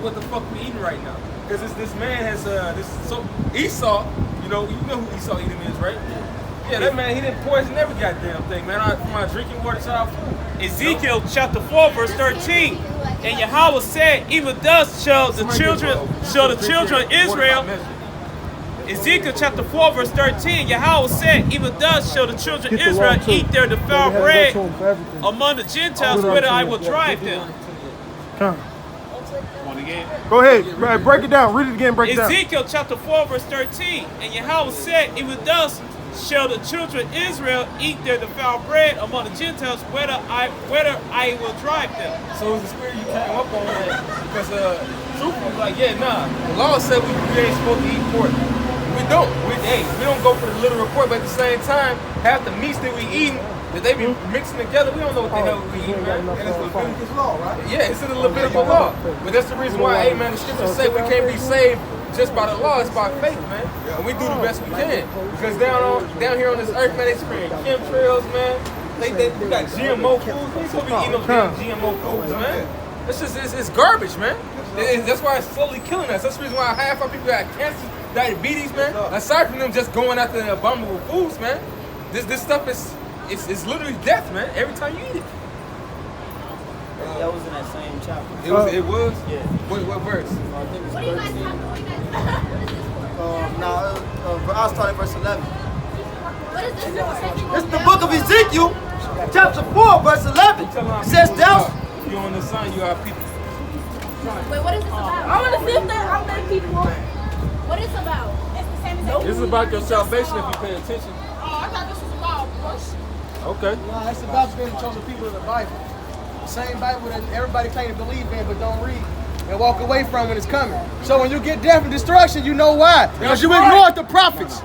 what the fuck we eating right now. Because this man has Esau, you know who Esau Edom is, right? Yeah, that man, he didn't poison every goddamn thing, man. From my drinking water to our food. Ezekiel chapter 4, verse 13. And Yahweh said, even thus shall the children of Israel. Ezekiel chapter 4, verse 13. Yahweh said, even thus shall the children of Israel eat their defiled bread among the Gentiles, whither I will drive them. Go ahead, break it down. Read it again, break it down. Ezekiel chapter 4, verse 13. And Yahweh said, even thus shall the children of Israel eat their defiled bread among the Gentiles, whether I will drive them. So it's the spirit you came up on that because truthfully was like, yeah, nah. The law said we ain't supposed to eat pork. We don't. We don't go for the literal pork, but at the same time, half the meats that we eating, that they be mixing together, we don't know what the hell we eating, man. And it's Leviticus law, right? Yeah, it's in the Levitical law. But that's the reason why, hey, man, the scriptures say we can't be saved just by the law, it's by faith, man. And we do the best we can. Because down here on this earth, man, they spraying chemtrails, man. They got GMO foods. We supposed to be eating those damn GMO foods, man. It's just, it's garbage, man. That's why it's slowly killing us. That's the reason why half our people got cancer, diabetes, man. Aside from them just going after the abominable foods, man. This stuff it's literally death, man, every time you eat it. That was in that same chapter. It was? Yeah. What verse? I think it's What are you guys talking about? What is this for? I'll start at verse 11. What is this for? It's the book of Ezekiel, chapter 4, verse 11. It says, you on the sun, you are people. Wait, what is this about? I want to see if I'm letting people. What is it about? It's the same as This is about your salvation if you pay attention. Oh, I thought this was about worship. Okay. No, it's about being the chosen people of the Bible. The same Bible that everybody claim to believe in but don't read and walk away from when it's coming. So when you get death and destruction, you know why. Because you ignored the prophets.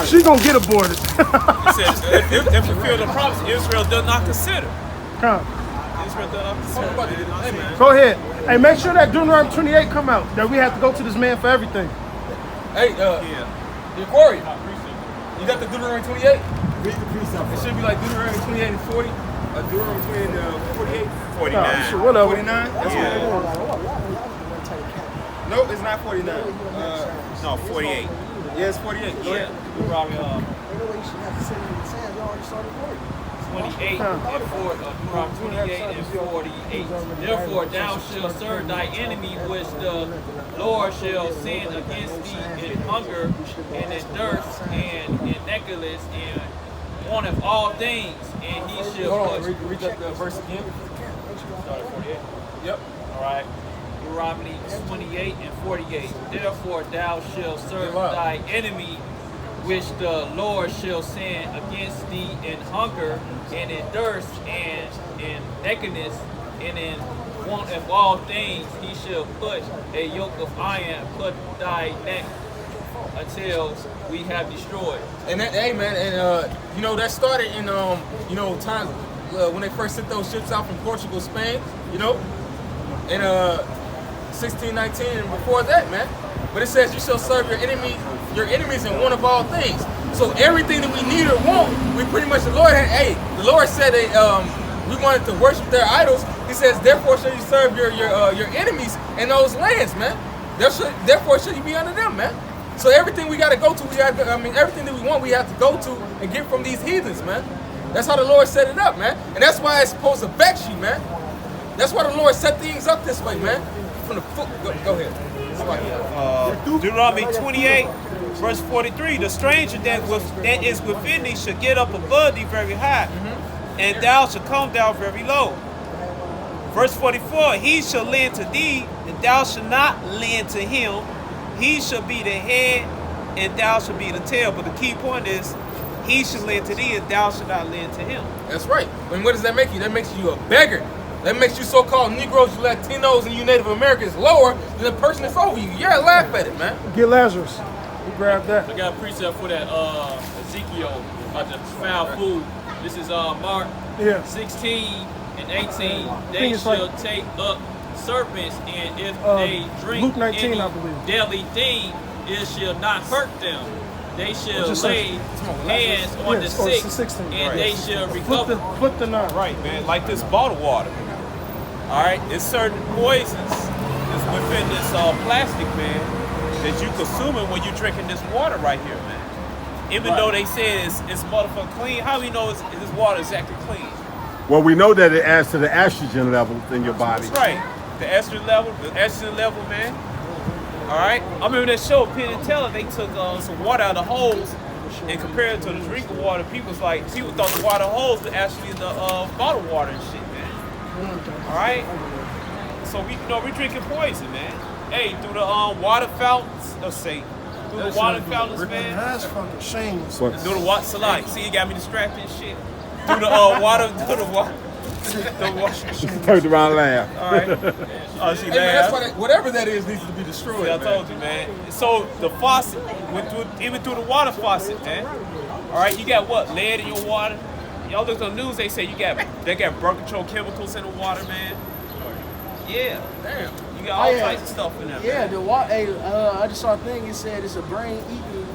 She's gonna get aborted. It says, if fulfill the promise, Israel does not consider. Israel does not consider. Hey, man. Go ahead. Hey, make sure that Deuteronomy 28 come out. That we have to go to this man for everything. Hey, your Corey, you got the Deuteronomy 28? Read the precept. It should be like Deuteronomy 28 and 40. Deuteronomy 28 and 48. 49. Shit, whatever. 49? That's Yeah. Nope, it's not 49. No, 48. Yeah, it's 48. Go ahead. You probably 28 and 4, Deuteronomy 28 and 48. Therefore thou shalt serve thy enemy, which the Lord shall send against thee in hunger and in thirst and in nakedness and want of all things, and he shall Hold on, put. read that verse again. Start at 48. Yep. All right. Deuteronomy 28 and 48. Therefore thou shalt serve thy enemy, which the Lord shall send against thee in hunger and in thirst and in nakedness and in want of all things. He shall put a yoke of iron, put thy neck until we have destroyed. And that, hey man, and you know that started in times when they first sent those ships out from Portugal, Spain, you know, in 1619 and before that, man. But it says you shall serve your enemies in one of all things. So everything that we need or want, we pretty much the Lord said that we wanted to worship their idols. He says, therefore shall you serve your enemies in those lands, man. Therefore should you be under them, man. So everything we gotta go to, everything that we want, we have to go to and get from these heathens, man. That's how the Lord set it up, man. And that's why it's supposed to vex you, man. That's why the Lord set things up this way, man. From the foot, go ahead. Deuteronomy 28, verse 43. The stranger that is within thee shall get up above thee very high, and thou shalt come down very low. Verse 44. He shall lend to thee, and thou shalt not lend to him. He shall be the head, and thou shalt be the tail. But the key point is, he shall lend to thee, and thou shalt not lend to him. That's right. And what does that make you? That makes you a beggar. That makes you so-called Negroes, you Latinos, and you Native Americans lower than the person that's over you. Yeah, laugh at it, man. Get Lazarus. We grab that. I got a precept for that Ezekiel about the foul food. This is Mark 16 and 18. They shall take up serpents, and if they drink Luke 19, any I believe. deadly thing, it shall not hurt them. They shall lay hands on the sick, and they shall recover. Flip the 9. Right, man, like this bottled water. All right, it's certain poisons that's within this plastic, man, that you consuming when you're drinking this water right here, man. Even though they say it's motherfucking clean, how do we know this water is actually clean? Well, we know that it adds to the estrogen levels in your body. That's right. The estrogen level, man. All right. I remember that show, Penn and Teller. They took some water out of the hose and compared it to the drinking water. People thought the water hose was actually the bottled water and shit, man. All right. So we drinking poison, man. Hey, through the water fountains, let's say. Through the water fountains, man. That's fucking shameless. Through the water, Salai. See, you got me distracted and shit. Through the water. She turned around and laughed. All right. Oh, she Hey, man, that's laughed. why whatever that is needs to be destroyed. See, I man. told you, man. So the faucet went through, even through the water faucet, man. All right, you got what? Lead in your water. Y'all look on the news. They say they got birth control chemicals in the water, man. Yeah. Damn. You got all types of stuff in there. Yeah, man. the water. Hey, I just saw a thing. It said it's a brain-eating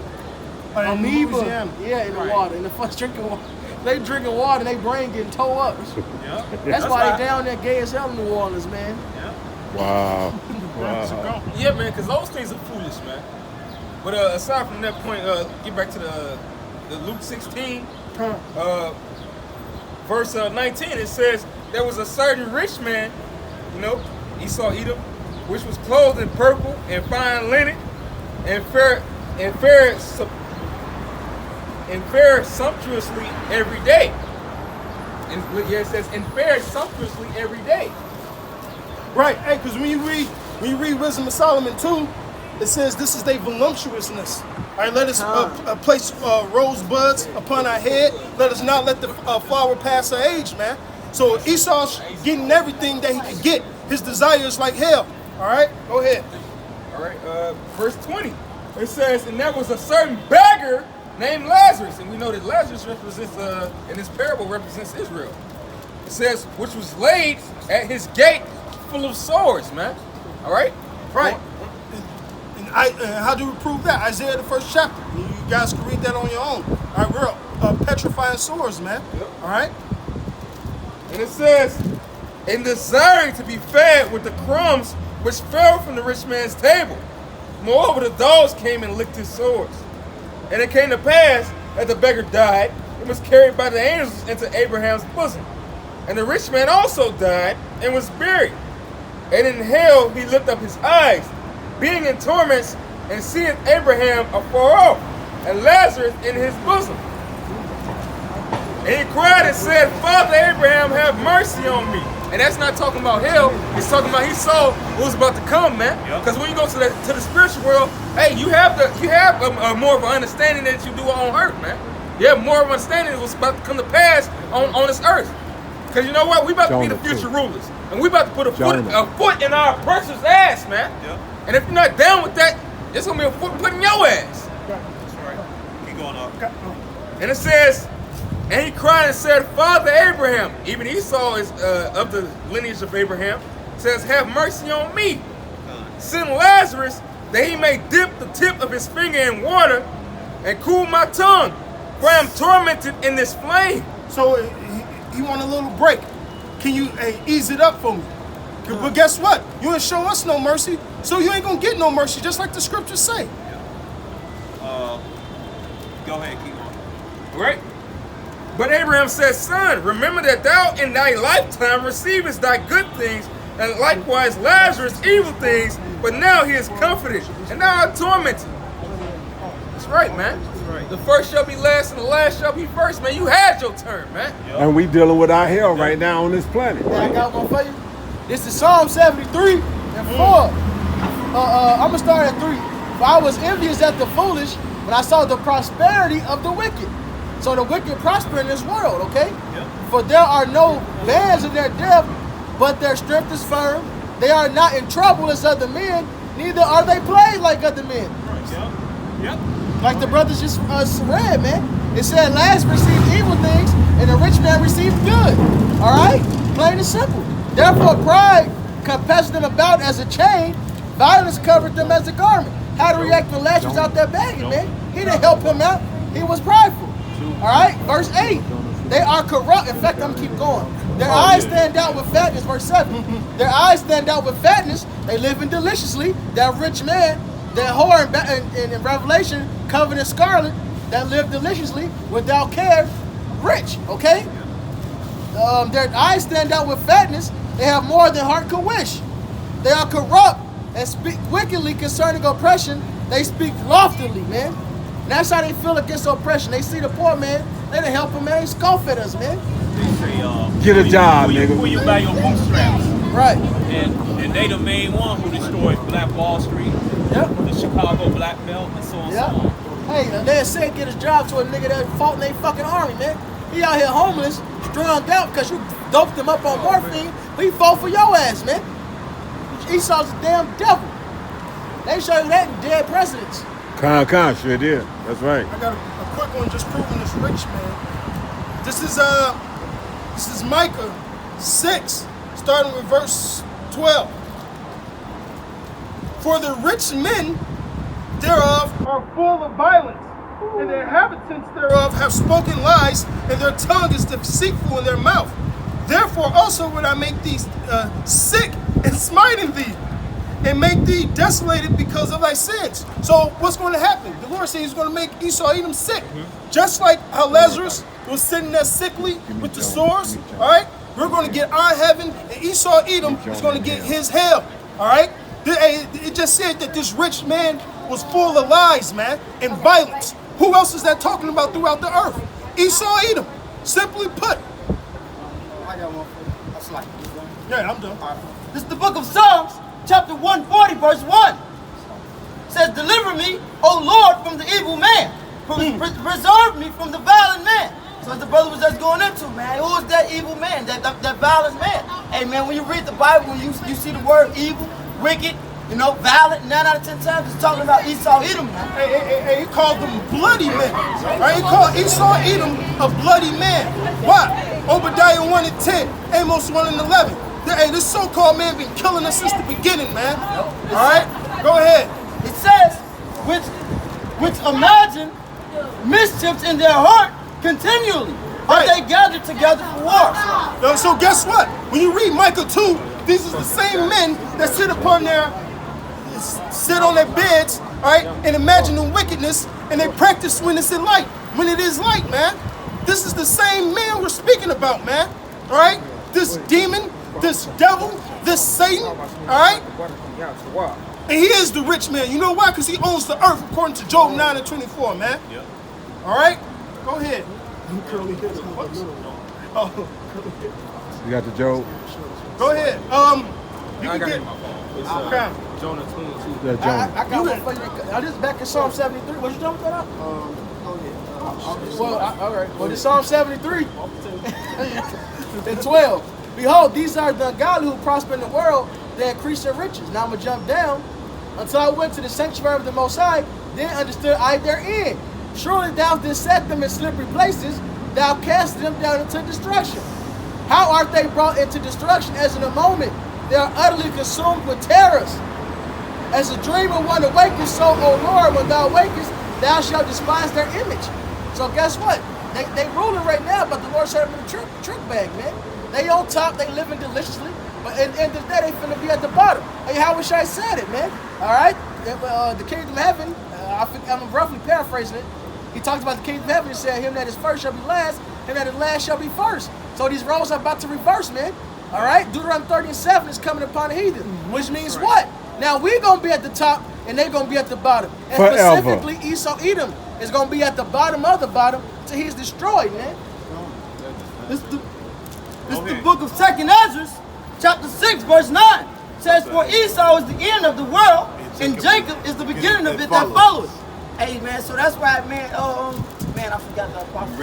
amoeba. Louisiana. Yeah, in the Right. water. In the first drinking water. They drinking water and they brain getting tore up. Yeah. That's why they down there gay as hell in New Orleans, man. Wow. Yeah, man, because those things are foolish, man. But aside from that point, get back to the Luke 16, verse 19. It says, there was a certain rich man, Esau Edom, which was clothed in purple and fine linen, and fared sumptuously every day. And it says, and fared sumptuously every day. Right, hey, because when you read Wisdom of Solomon 2, it says this is their voluptuousness. All right, let us place rosebuds upon our head. Let us not let the flower pass her age, man. So Esau's getting everything that he can get. His desire is like hell. All right, go ahead. All right, verse 20. It says, and there was a certain beggar named Lazarus. And we know that Lazarus represents, in this parable, represents Israel. It says, which was laid at his gate full of sores, man. All right? Right. And how do we prove that? Isaiah, the first chapter. You guys can read that on your own. All right, we're petrifying sores, man. Yep. All right? And it says, in desiring to be fed with the crumbs which fell from the rich man's table. Moreover, the dogs came and licked his sores. And it came to pass that the beggar died and was carried by the angels into Abraham's bosom. And the rich man also died and was buried. And in hell he lifted up his eyes, being in torments, and seeth Abraham afar off, and Lazarus in his bosom. And he cried and said, Father Abraham, have mercy on me. And that's not talking about hell. It's talking about he saw what was about to come, man. Because when you go to the spiritual world, hey, you have more of an understanding that you do on earth, man. You have more of an understanding of what's about to come to pass on this earth. Because you know what? We about to be the future rulers. And we about to put a foot in our oppressor's ass, man. Yeah. And if you're not down with that, it's going to be a foot put in your ass. That's right. Keep going up. And it says, and he cried and said, Father Abraham, even Esau is of the lineage of Abraham, says, have mercy on me. Send Lazarus that he may dip the tip of his finger in water and cool my tongue, for I am tormented in this flame. So he want a little break. Can you ease it up for me? But guess what? You ain't show us no mercy, so you ain't gonna get no mercy, just like the scriptures say. Go ahead, keep going. Right? But Abraham said, Son, remember that thou in thy lifetime receivest thy good things, and likewise Lazarus evil things, but now he is comforted, and thou art tormented. That's right, man. That's right. The first shall be last, and the last shall be first, man. You had your turn, man. And we dealing with our hell right now on this planet. I got one for you. This is Psalm 73 and 4. I'm going to start at 3. For I was envious at the foolish when I saw the prosperity of the wicked. So the wicked prosper in this world, okay? Yep. For there are no bands in their death, but their strength is firm. They are not in trouble as other men, neither are they plagued like other men. Right, yep. Like the brothers just read, man. It said Lazarus received evil things, and the rich man received good. All right? Plain and simple. Therefore pride compels them about as a chain, violence covered them as a garment. How to react when Lazarus was out there begging, man? He didn't help him out. He was prideful. All right? Verse 8. They are corrupt. In fact, I'm going to keep going. Their eyes stand out with fatness, verse 7. Their eyes stand out with fatness. They live in deliciously. That rich man, that whore in Revelation, covered in scarlet, that lived deliciously without care, rich, okay? Their eyes stand out with fatness. They have more than heart could wish. They are corrupt and speak wickedly concerning oppression. They speak loftily, man. And that's how they feel against oppression. They see the poor man, they didn't help him, man. They scoff at us, man. They say, Get a job, nigga. Pull you by your bootstraps. Right. And they the main one who destroyed Black Wall Street, Yep. the Chicago Black Belt, and so on and so Yep. on. Hey, they said get his job to a nigga that fought in their fucking army, man. He out here homeless, strung out because you doped him up on morphine. But he fought for your ass, man. Esau's a damn devil. They show you that in Dead Presidents. Con, sure did. That's right. I got a quick one just proving this rich man. This is Micah 6, starting with verse 12. For the rich men thereof are full of violence, and the inhabitants thereof have spoken lies, and their tongue is deceitful in their mouth. Therefore also would I make thee sick and smiting thee, and make thee desolated because of thy sins. So what's going to happen? The Lord said he's going to make Esau Edom sick. Just like how Lazarus was sitting there sickly with the sores, all right? We're going to get our heaven, and Esau Edom is going to get his hell, all right? It just said that this rich man was full of lies, man, and violence. Who else is that talking about throughout the earth? Esau Edom, simply put. I got one for you. That's like this one. Yeah, I'm done. This is the book of Psalms, chapter 140, verse 1. It says, deliver me, O Lord, from the evil man. Preserve me from the violent man. So as the brother was just going into, man, who is that evil man, that violent man? Hey, man, when you read the Bible, when you see the word evil, wicked, violent, 9 out of 10 times, it's talking about Esau Edom, man. Hey, he called them bloody men. Right? He called Esau Edom a bloody man. Why? Obadiah 1 and 10, Amos 1 and 11. Hey, this so-called man been killing us since the beginning, man. All right? Go ahead. It says, which imagine mischiefs in their heart continually, but Right. they gather together for war. So guess what? When you read Micah 2, these are the same men that sit on their beds, all right, and imagine the wickedness, and they practice when it's in light, when it is light, man. This is the same man we're speaking about, man. All right? This demon, this devil, this Satan, all right? And he is the rich man. You know why? Because he owns the earth, according to Job 9 and 24, man. Yep. All right? Go ahead. Oh, You got the Job? go ahead. You I can got get it in my phone. It's okay. Jonah 22. Yeah, I Job. got one for you. Now, this is back in Psalm 73. Was you done with that up? All right. Well, the Psalm 73 and 12. Behold, these are the ungodly who prosper in the world. They increase their riches. Now I'm going to jump down until I went to the sanctuary of the Most High. Then understood I therein. Surely thou didst set them in slippery places. Thou cast them down into destruction. How art they brought into destruction as in a moment? They are utterly consumed with terrors. As a dreamer one awakens, so, O Lord, when thou awakest, thou shalt despise their image. So guess what? They ruling right now, but the Lord set them in a trick bag, man. They on top, they living deliciously, but at the end of the day, they finna be at the bottom. Hey, how wish I said it, man? All right? The kingdom of heaven, I'm roughly paraphrasing it. He talks about the kingdom of heaven and said, him that is first shall be last, him that is last shall be first. So these roles are about to reverse, man. All right? Deuteronomy 30 and 7 is coming upon the heathen, which means what? Now we're going to be at the top, and they're going to be at the bottom. And Forever. specifically, Esau Edom is going to be at the bottom of the bottom till he's destroyed, man. This is the book of 2nd Ezra, chapter 6, verse 9. It says, for Esau is the end of the world, and Jacob is the beginning of it that followeth. Hey, man, so that's why, man, man, I forgot the prophet's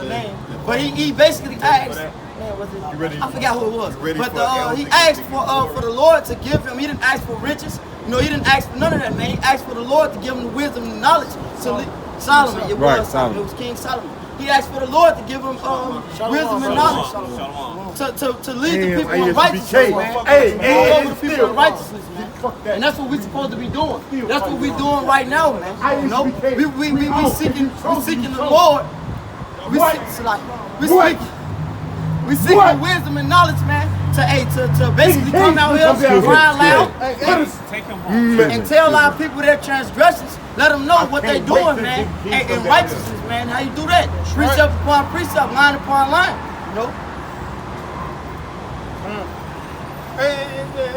name. But he basically asked, man, was it? I forgot who it was. But he asked for the Lord to give him, he didn't ask for riches. He didn't ask for none of that, man. He asked for the Lord to give him the wisdom and knowledge. Solomon. It Right, was Solomon. It was King Solomon. He asked for the Lord to give him wisdom and knowledge to lead the people in righteousness, man. Over the people in righteousness, man. And that's what we're supposed to be doing. That's what we're doing right now, man. We seeking the Lord. We seeking We seek your wisdom and knowledge, man, to basically come out here, cry loud, Take him home. and tell our people their transgressions. Let them know what they doing, man, and righteousness, man. How you do that? Precept upon precept, line upon line. You know?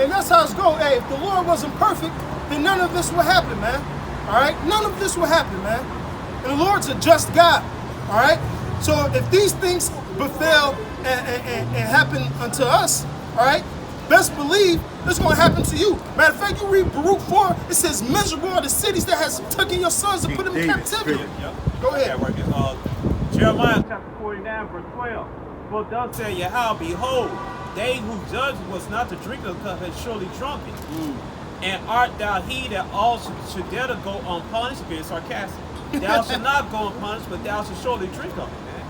And that's how it's going. Hey, if the Lord wasn't perfect, then none of this would happen, man. All right? None of this would happen, man. And the Lord's a just God. All right? So if these things befell and happen unto us, all right, best believe it's going to happen to you. Matter of fact, you read Baruch 4, it says, miserable are the cities that has taken your sons and put them in captivity. Go ahead. Right there. Jeremiah chapter 49, verse 12. For thus said Yahweh, behold, they who judged was not to drink of the cup had surely drunk it. And art thou he that all should dare to go unpunished? Being sarcastic. Thou shalt not go unpunished, but thou shalt surely drink of it, man.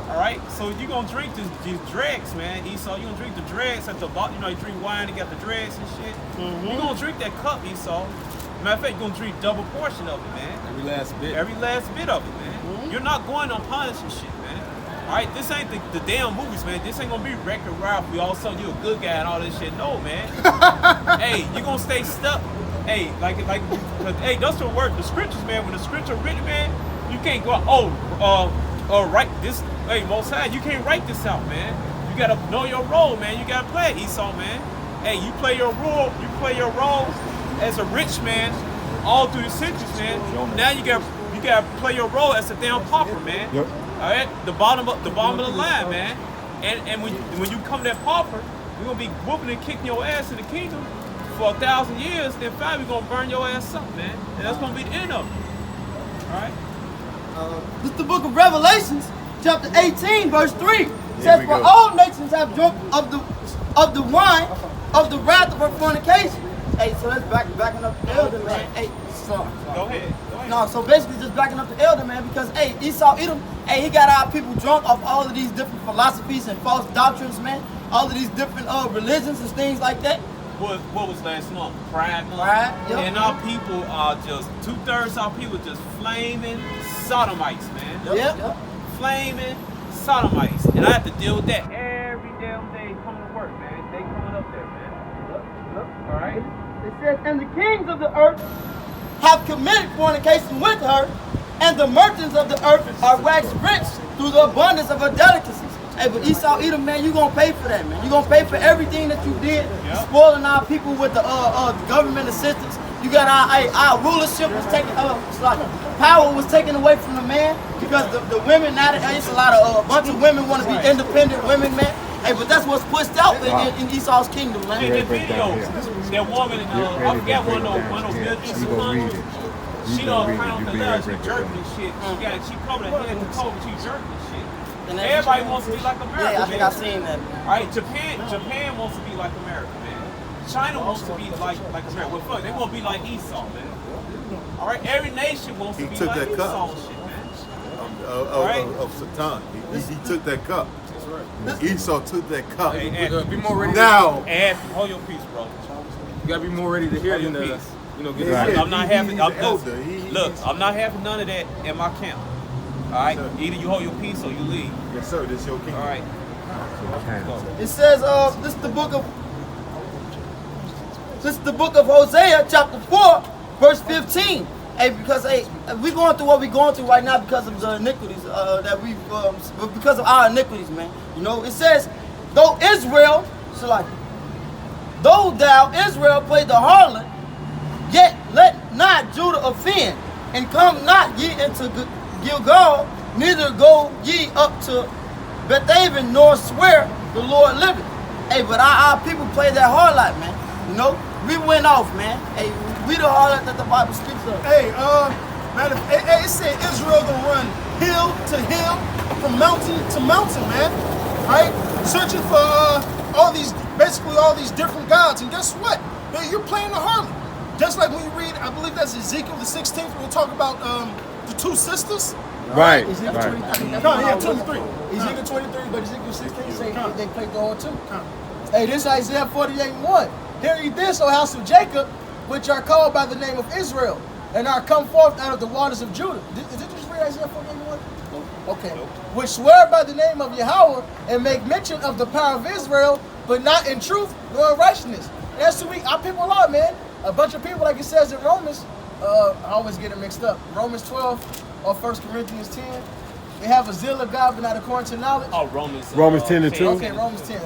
All right, so you're gonna drink these dregs, man. Esau, you're gonna drink the dregs at the bottom. You know, you drink wine and got the dregs and shit. You're gonna drink that cup, Esau. Matter of fact, you're gonna drink double portion of it, man. Every last bit. Every last bit of it, man. You're not going unpunished and shit, man. All right, this ain't the damn movies, man. This ain't gonna be Wreck-It Ralph. We all of a sudden you a good guy and all this shit. No, man. Hey, you gonna stay stuck. Hey, hey, that's the word. The scriptures, man. When the scripture written, man, you can't go. Write this. Hey, Most High, you can't write this out, man. You gotta know your role, man. You gotta play Esau, man. Hey, you play your role. You play your role as a rich man all through the centuries, man. Now you gotta play your role as a damn pauper, man. Yep. All right, the bottom of the line, man. And when you come that pauper, we're gonna be whooping and kicking your ass in the kingdom for 1,000 years. Then finally we're gonna burn your ass up, man. And that's gonna be the end of it. All right. This is the book of Revelations, chapter 18, verse 3. Says, for all nations have drunk of the wine of the wrath of her fornication. Hey, so that's backing up the elder, man. Hey, sorry. Go ahead. No, so basically just backing up the elder, man, because, hey, Esau Edom, hey, he got our people drunk off all of these different philosophies and false doctrines, man. All of these different religions and things like that. What was last month? Pride month. Pride, yep. And our people are just 2/3 our people just flaming sodomites, man. Yep. Flaming sodomites. And I have to deal with that every damn day coming to work, man. They coming up there, man. All right. It says, and the kings of the earth have committed fornication with her, and the merchants of the earth are waxed rich through the abundance of her delicacies. Hey, but Esau Edom, man, you gonna pay for that, man. You gonna pay for everything that you did, spoiling our people with the government assistance. You got our rulership was taken, it's like power was taken away from the man because the women now, it's a lot of a bunch of women want to be independent women, man. Hey, but that's what's pushed out in Esau's kingdom, man. In the videos, that woman, I forgot one of those buildings. She don't crown the love, she jerking and shit. She covered her head with coat, she jerking and shit. Everybody wants to be like America. Yeah, I think I've seen that. All right, Japan wants to be like America, man. China wants to be like America. Well, fuck, they want to be like Esau, man. All right, every nation wants to be like Esau and shit, man. Of Satan. He took that cup. Esau took that cup. Hey, be more ready. Now, And hold your peace, bro. You gotta be more ready to hear than Hold your peace. get I'm not having. he's the elder. Look, I'm not having none of that in my camp. All right, either you hold your peace or you leave. Yes, sir. This is your kingdom. All right. It says, this is the book of Hosea, chapter 4, verse 15. Hey, because we're going through what we're going through right now because of the iniquities because of our iniquities, man. You know, it says, though thou Israel play the harlot, yet let not Judah offend, and come not ye into Gilgal, neither go ye up to Bethaven, nor swear the Lord liveth. Hey, but our people play that harlot, man. You know, we went off, man. Hey, we the harlot that the Bible speaks of. Hey, man, it said Israel gonna run hill to hill, from mountain to mountain, man. Right? Searching for basically all these different gods. And guess what? You're playing the harlot. Just like when you read, I believe that's Ezekiel the 16th, when we talk about the two sisters. Right. Ezekiel 23. No, yeah, 23. Ezekiel 23, but Ezekiel 16 say they played the whole too. Hey, this is Isaiah 48:1. Hear ye this, O house of Jacob, which are called by the name of Israel, and are come forth out of the waters of Judah. Did you just read Isaiah 48:1? Okay. Which swear by the name of Yahweh and make mention of the power of Israel, but not in truth nor in righteousness. And that's who our people are, man. A bunch of people, like it says in Romans, I always get it mixed up. Romans 12 or 1 Corinthians 10. They have a zeal of God, but not according to knowledge. Oh, Romans 10 and 2. Okay, Romans 10.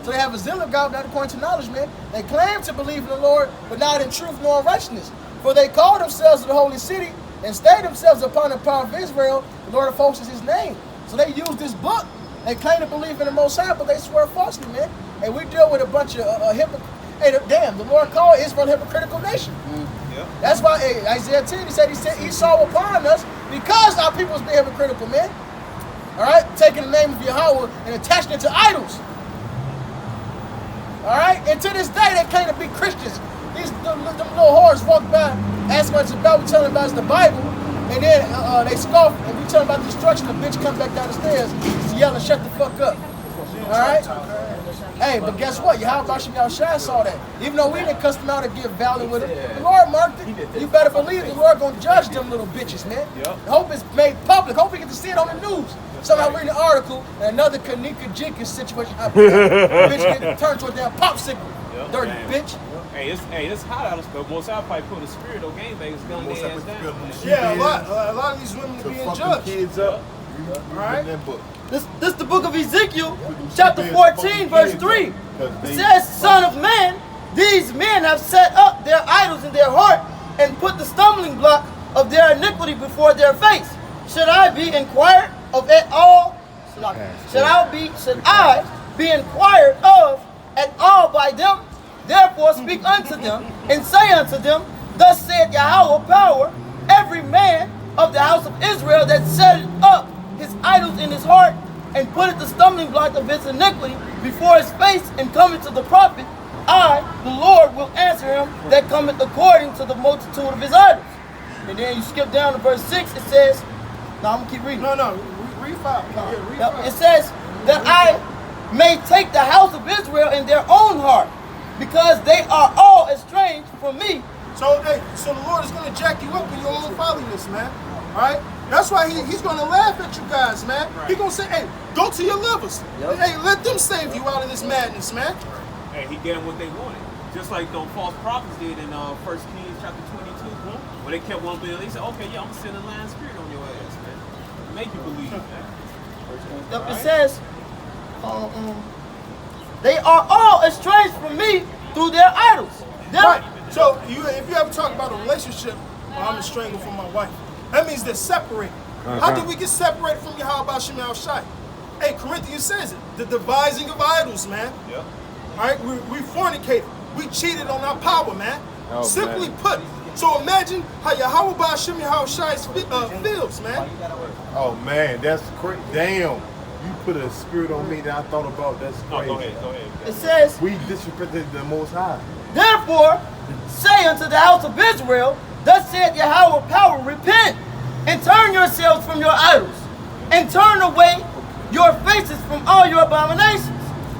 So they have a zeal of God, but not according to knowledge, man. They claim to believe in the Lord, but not in truth nor in righteousness. For they call themselves the holy city and stay themselves upon the power of Israel. The Lord of hosts is his name. So they use this book. They claim to believe in the Most High, but they swear falsely, man. And we deal with a bunch of hypocrites. Hey, damn, the Lord called Israel a hypocritical nation. Yeah. That's why Isaiah 10, he said Esau upon us because our people was being hypocritical, man. All right, taking the name of Yahweh and attaching it to idols. All right, and to this day they claim to be Christians. Them little whores walk by, ask what it's about, we tell them about it's the Bible, and then they scoff and we tell them about destruction. The bitch comes back down the stairs, just yelling, "Shut the fuck up!" All right. Hey, but guess what? Yahweh Bashim Yahushua saw that. Even though we didn't cuss them out and give value with it, the Lord marked it. You better believe the Lord gonna judge them little bitches, man. Hope it's made public. Hope we get to see it on the news. Somehow reading an article and another Kanika Jenkins situation happened. Bitch get turned to a damn popsicle. Dirty bitch. Hey, it's hot out of Most High probably put a spirit on game bangers, gun their ass down. Yeah, a lot of these women are being judged. Kids up. Right? That book. This the book of Ezekiel, chapter 14, verse 3. It says, "Son of man, these men have set up their idols in their heart and put the stumbling block of their iniquity before their face. Should I be inquired of at all? Should I be inquired of at all by them? Therefore speak unto them and say unto them, Thus saith Yahweh power, every man of the house of Israel that set up his idols in his heart and put it the stumbling block of his iniquity before his face and cometh to the prophet, I, the Lord, will answer him that cometh according to the multitude of his idols." And then you skip down to verse 6, it says, no, I'm going to keep reading. No, read 5. Yeah, read 5. It says that I may take the house of Israel in their own heart, because they are all estranged from me. So the Lord is going to jack you up in your own folliness, man. All right? That's why he's going to laugh at you guys, man. He's going to say, hey, go to your lovers. Hey, let them save you out of this madness, man. Hey, he gave them what they wanted. Just like those false prophets did in 1 Kings chapter 22, where they kept one bill. They said, okay, yeah, I'm going to send a lying spirit on your ass, man. Make you believe, man. It says, they are all estranged from me through their idols. Right. So if you ever talk about a relationship, I'm estranged from my wife, that means they're separated. How did we get separated from Yahweh Bashim Yahushua? Hey, Corinthians says it. The devising of idols, man. Yep. All right, we fornicated. We cheated on our power, man. Simply put. So imagine how Yahweh Bashim Yahushua feels, man. Oh, man, that's crazy. Damn. You put a spirit on me that I thought about. That's crazy. Go ahead. It says, we disrespected the Most High. Therefore, say unto the house of Israel, Thus saith Yahweh power, repent, and turn yourselves from your idols, and turn away your faces from all your abominations.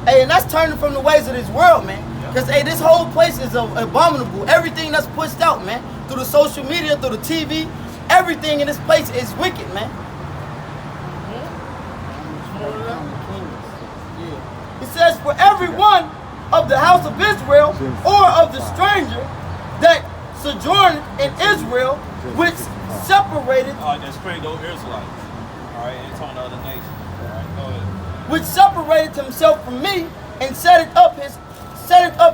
Hey, and that's turning from the ways of this world, man. Because, hey, this whole place is abominable. Everything that's pushed out, man, through the social media, through the TV, everything in this place is wicked, man. It says, for every one of the house of Israel or of the stranger that sojourned in Israel, which separated. That's praying those Israelites. All right, and talking to other nations. All right, go ahead. Which separated himself from me and set it up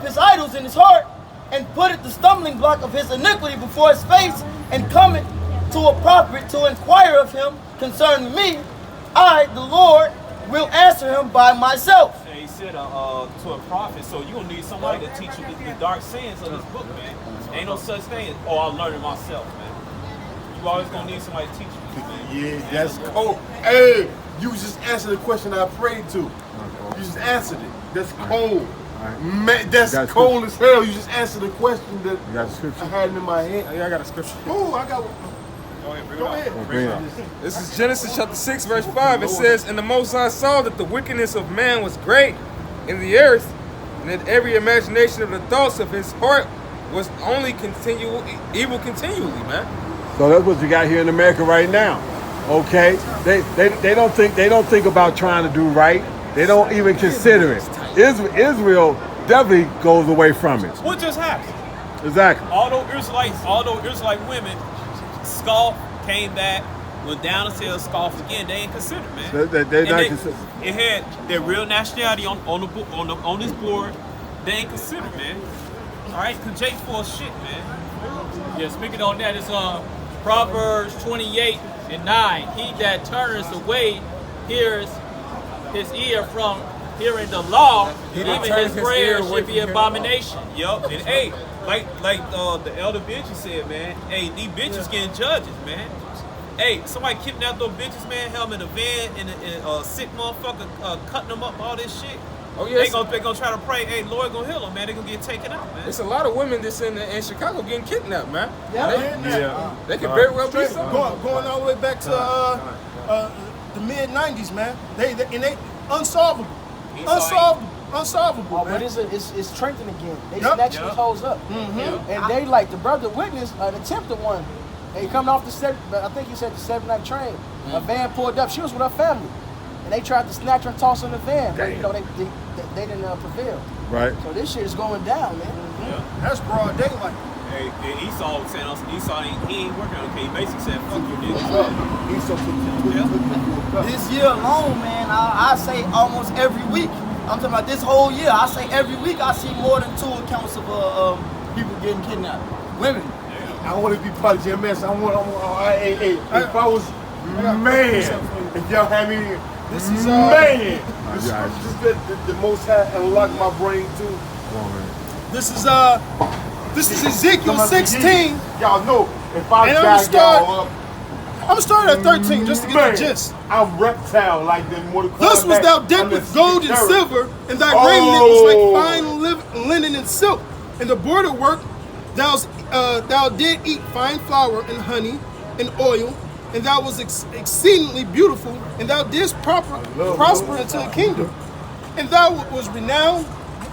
his idols in his heart and put it the stumbling block of his iniquity before his face and cometh to a prophet to inquire of him concerning me, I, the Lord, will answer him by myself. He said to a prophet, so you're going to need somebody to teach you the dark sayings of this book, man. Ain't no such thing as, I'll learn it myself, man. You always going to need somebody to teach you, man. Yeah, that's cold. Hey, you just answered the question I prayed to. You just answered it. That's cold. Man, that's cold as hell. You just answered the question that I had in my head. Yeah, I got a scripture. Oh, I got one. Go ahead. This is Genesis chapter 6, verse 5. It says, And the Most High saw that the wickedness of man was great in the earth, and that every imagination of the thoughts of his heart was only evil continually, man. So that's what you got here in America right now. Okay, they don't think about trying to do right. They don't even consider it. Israel definitely goes away from it. What just happened? Exactly. All those Israelite women scoffed, came back, went down the hill, scoffed again. They ain't considered, man. They not considered. It had their real nationality on this board. They ain't considered, man. All right, cause Jake full of shit, man. Yeah, speaking on that, it's Proverbs 28:9. He that turneth away hears his ear from hearing the law, even his prayer should be abomination. Yup, and hey, like the elder Benji said, man. Hey, these bitches getting judges, man. Hey, somebody kidnapped those bitches, man. Held them in a van and a sick motherfucker cutting them up, all this shit. Oh yeah, They gonna try to pray, hey, Lord gonna heal them, man. They gonna get taken out, man. it's a lot of women that's in Chicago getting kidnapped, man. Yeah. They could very well be Straight, going all the way back to the mid '90s, man. They unsolvable, Oh, man. but it's strengthened again. They snatching these hoes up. And they like the brother witness an attempted one. They coming off I think he said the 7-night train. A van pulled up. She was with her family. And they tried to snatch her and toss her in the van. But, you know, they didn't prevail. Right. So this shit is going down, man. That's broad daylight. Hey, and Esau was saying, Esau he ain't working okay. He basically said, fuck you, nigga. This year alone, man, I say almost every week. I'm talking about this whole year. I say every week I see more than 2 accounts of people getting kidnapped. Women. I want to be part of JMS. If I was man, if y'all had me, This is man, the Most High unlocked my brain too. This is Ezekiel 16. Y'all know if I And I'm back y'all up, gonna start at 13 just to get the gist. I'm reptile like the Mortal Kombat. Thus was thou decked with gold and silver, and thy raiment was like fine linen and silk. And the border work, thou did eat fine flour and honey and oil, and thou was exceedingly beautiful, and thou didst prosper into the kingdom. And thou was renowned,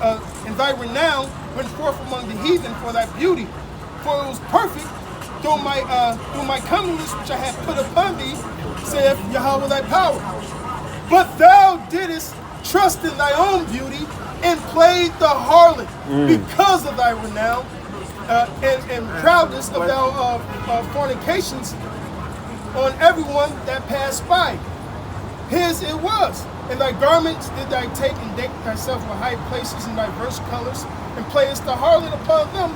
and thy renown went forth among the heathen for thy beauty, for it was perfect through my comeliness which I had put upon thee, saith Yahweh thy power. But thou didst trust in thy own beauty and played the harlot because of thy renown, and proudest of thy fornications on everyone that passed by. His it was. And thy garments did thou take and deck thyself with high places in diverse colors, and playest the harlot upon them.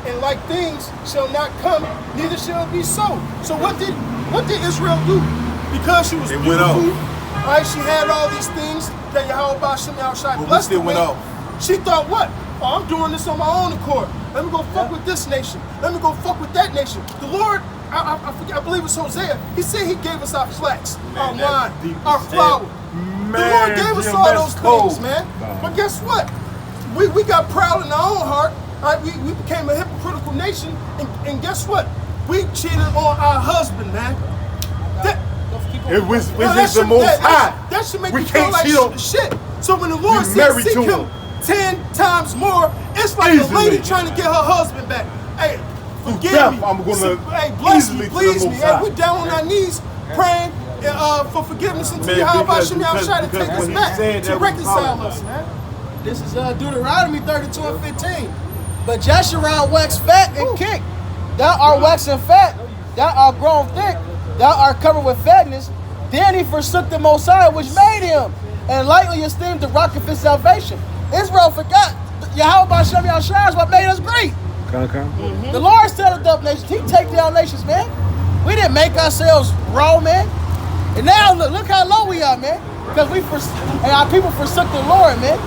And like things shall not come, neither shall it be so. So what did Israel do? Because she was beautiful, right? She had all these things that Yahweh Ba'ashem Yahushua blessed her with. She thought, what? Oh, I'm doing this on my own accord. Let me go fuck with this nation. Let me go fuck with that nation. The Lord, I forget, I believe it's Hosea. He said he gave us our flax, our wine, our flour. The Lord gave us all those things, man. But guess what? We got proud in our own heart. Right? We became a hypocritical nation, and guess what? We cheated on our husband, man. It was the Most High. That should make We you feel can't like cheat on- shit. So when the Lord We says married seek to him him. 10 times more, it's like Easily. a lady trying to get her husband back. Hey, forgive death, me. I'm gonna Hey, bless easily me, to the please me. Most Hey, High. we down on our knees praying for forgiveness unto Man, Yahweh because- Shem Yahushua to take because us when he back, said to that was reconcile powerful. us, man. This is Deuteronomy 32 and 15. But Jeshurun waxed fat and kicked. Thou art waxing fat. Thou art grown thick. Thou art covered with fatness. Then he forsook the Most High, which made him, and lightly esteemed the rock of his salvation. Israel forgot Yahweh Ba'ashem Yahushua is what made us great. The Lord settled up nations. He take down nations, man. We didn't make ourselves raw, man. And now look how low we are, man. Because and our people forsook the Lord, man.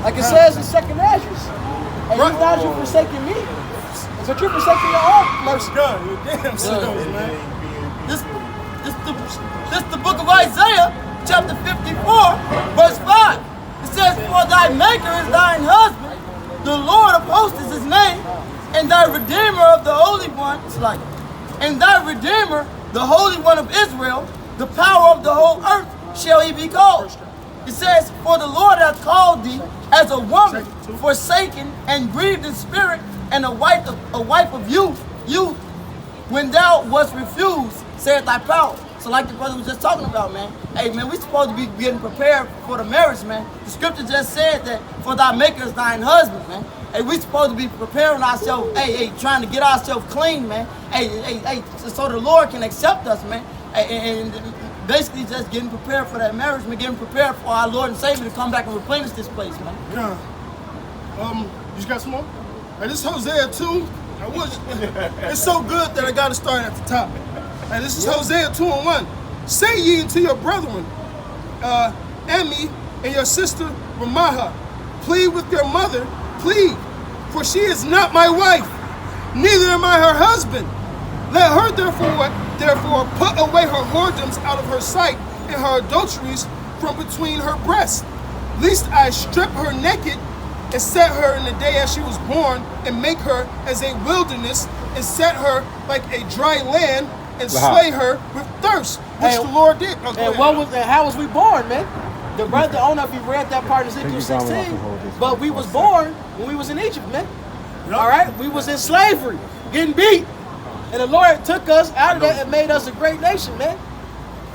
Like it says in 2nd Ezra. And you not you forsaking me. But you're forsaking your own mercy. God, you damn selves, man. This the book of Isaiah, chapter 54, verse 5. It says, for thy maker is thine husband, the Lord of hosts is his name, and thy redeemer of the Holy One, and thy redeemer, the Holy One of Israel, the power of the whole earth shall he be called. It says, for the Lord hath called thee as a woman, forsaken and grieved in spirit, and a wife of youth, when thou wast refused, saith thy power. So like the brother was just talking about, man. Hey, man, we supposed to be getting prepared for the marriage, man. The scripture just said that for thy maker is thine husband, man. Hey, we supposed to be preparing ourselves, trying to get ourselves clean, man. So the Lord can accept us, man. And basically just getting prepared for that marriage, man. Getting prepared for our Lord and Savior to come back and replenish this place, man. You just got some more? Hey, this is Hosea 2. It's so good that I got to start at the top. And this is Hosea 2:1. Say ye unto your brethren, Emmi and your sister Ramaha, plead with your mother, plead, for she is not my wife, neither am I her husband. Let her therefore put away her whoredoms out of her sight and her adulteries from between her breasts, lest I strip her naked and set her in the day as she was born, and make her as a wilderness, and set her like a dry land, and slay her with thirst, which the Lord did. And how was we born, man? The brother, I don't know if you read that part of Ezekiel 16, but we was born when we was in Egypt, man. All right, we was in slavery, getting beat, and the Lord took us out of that and made us a great nation, man.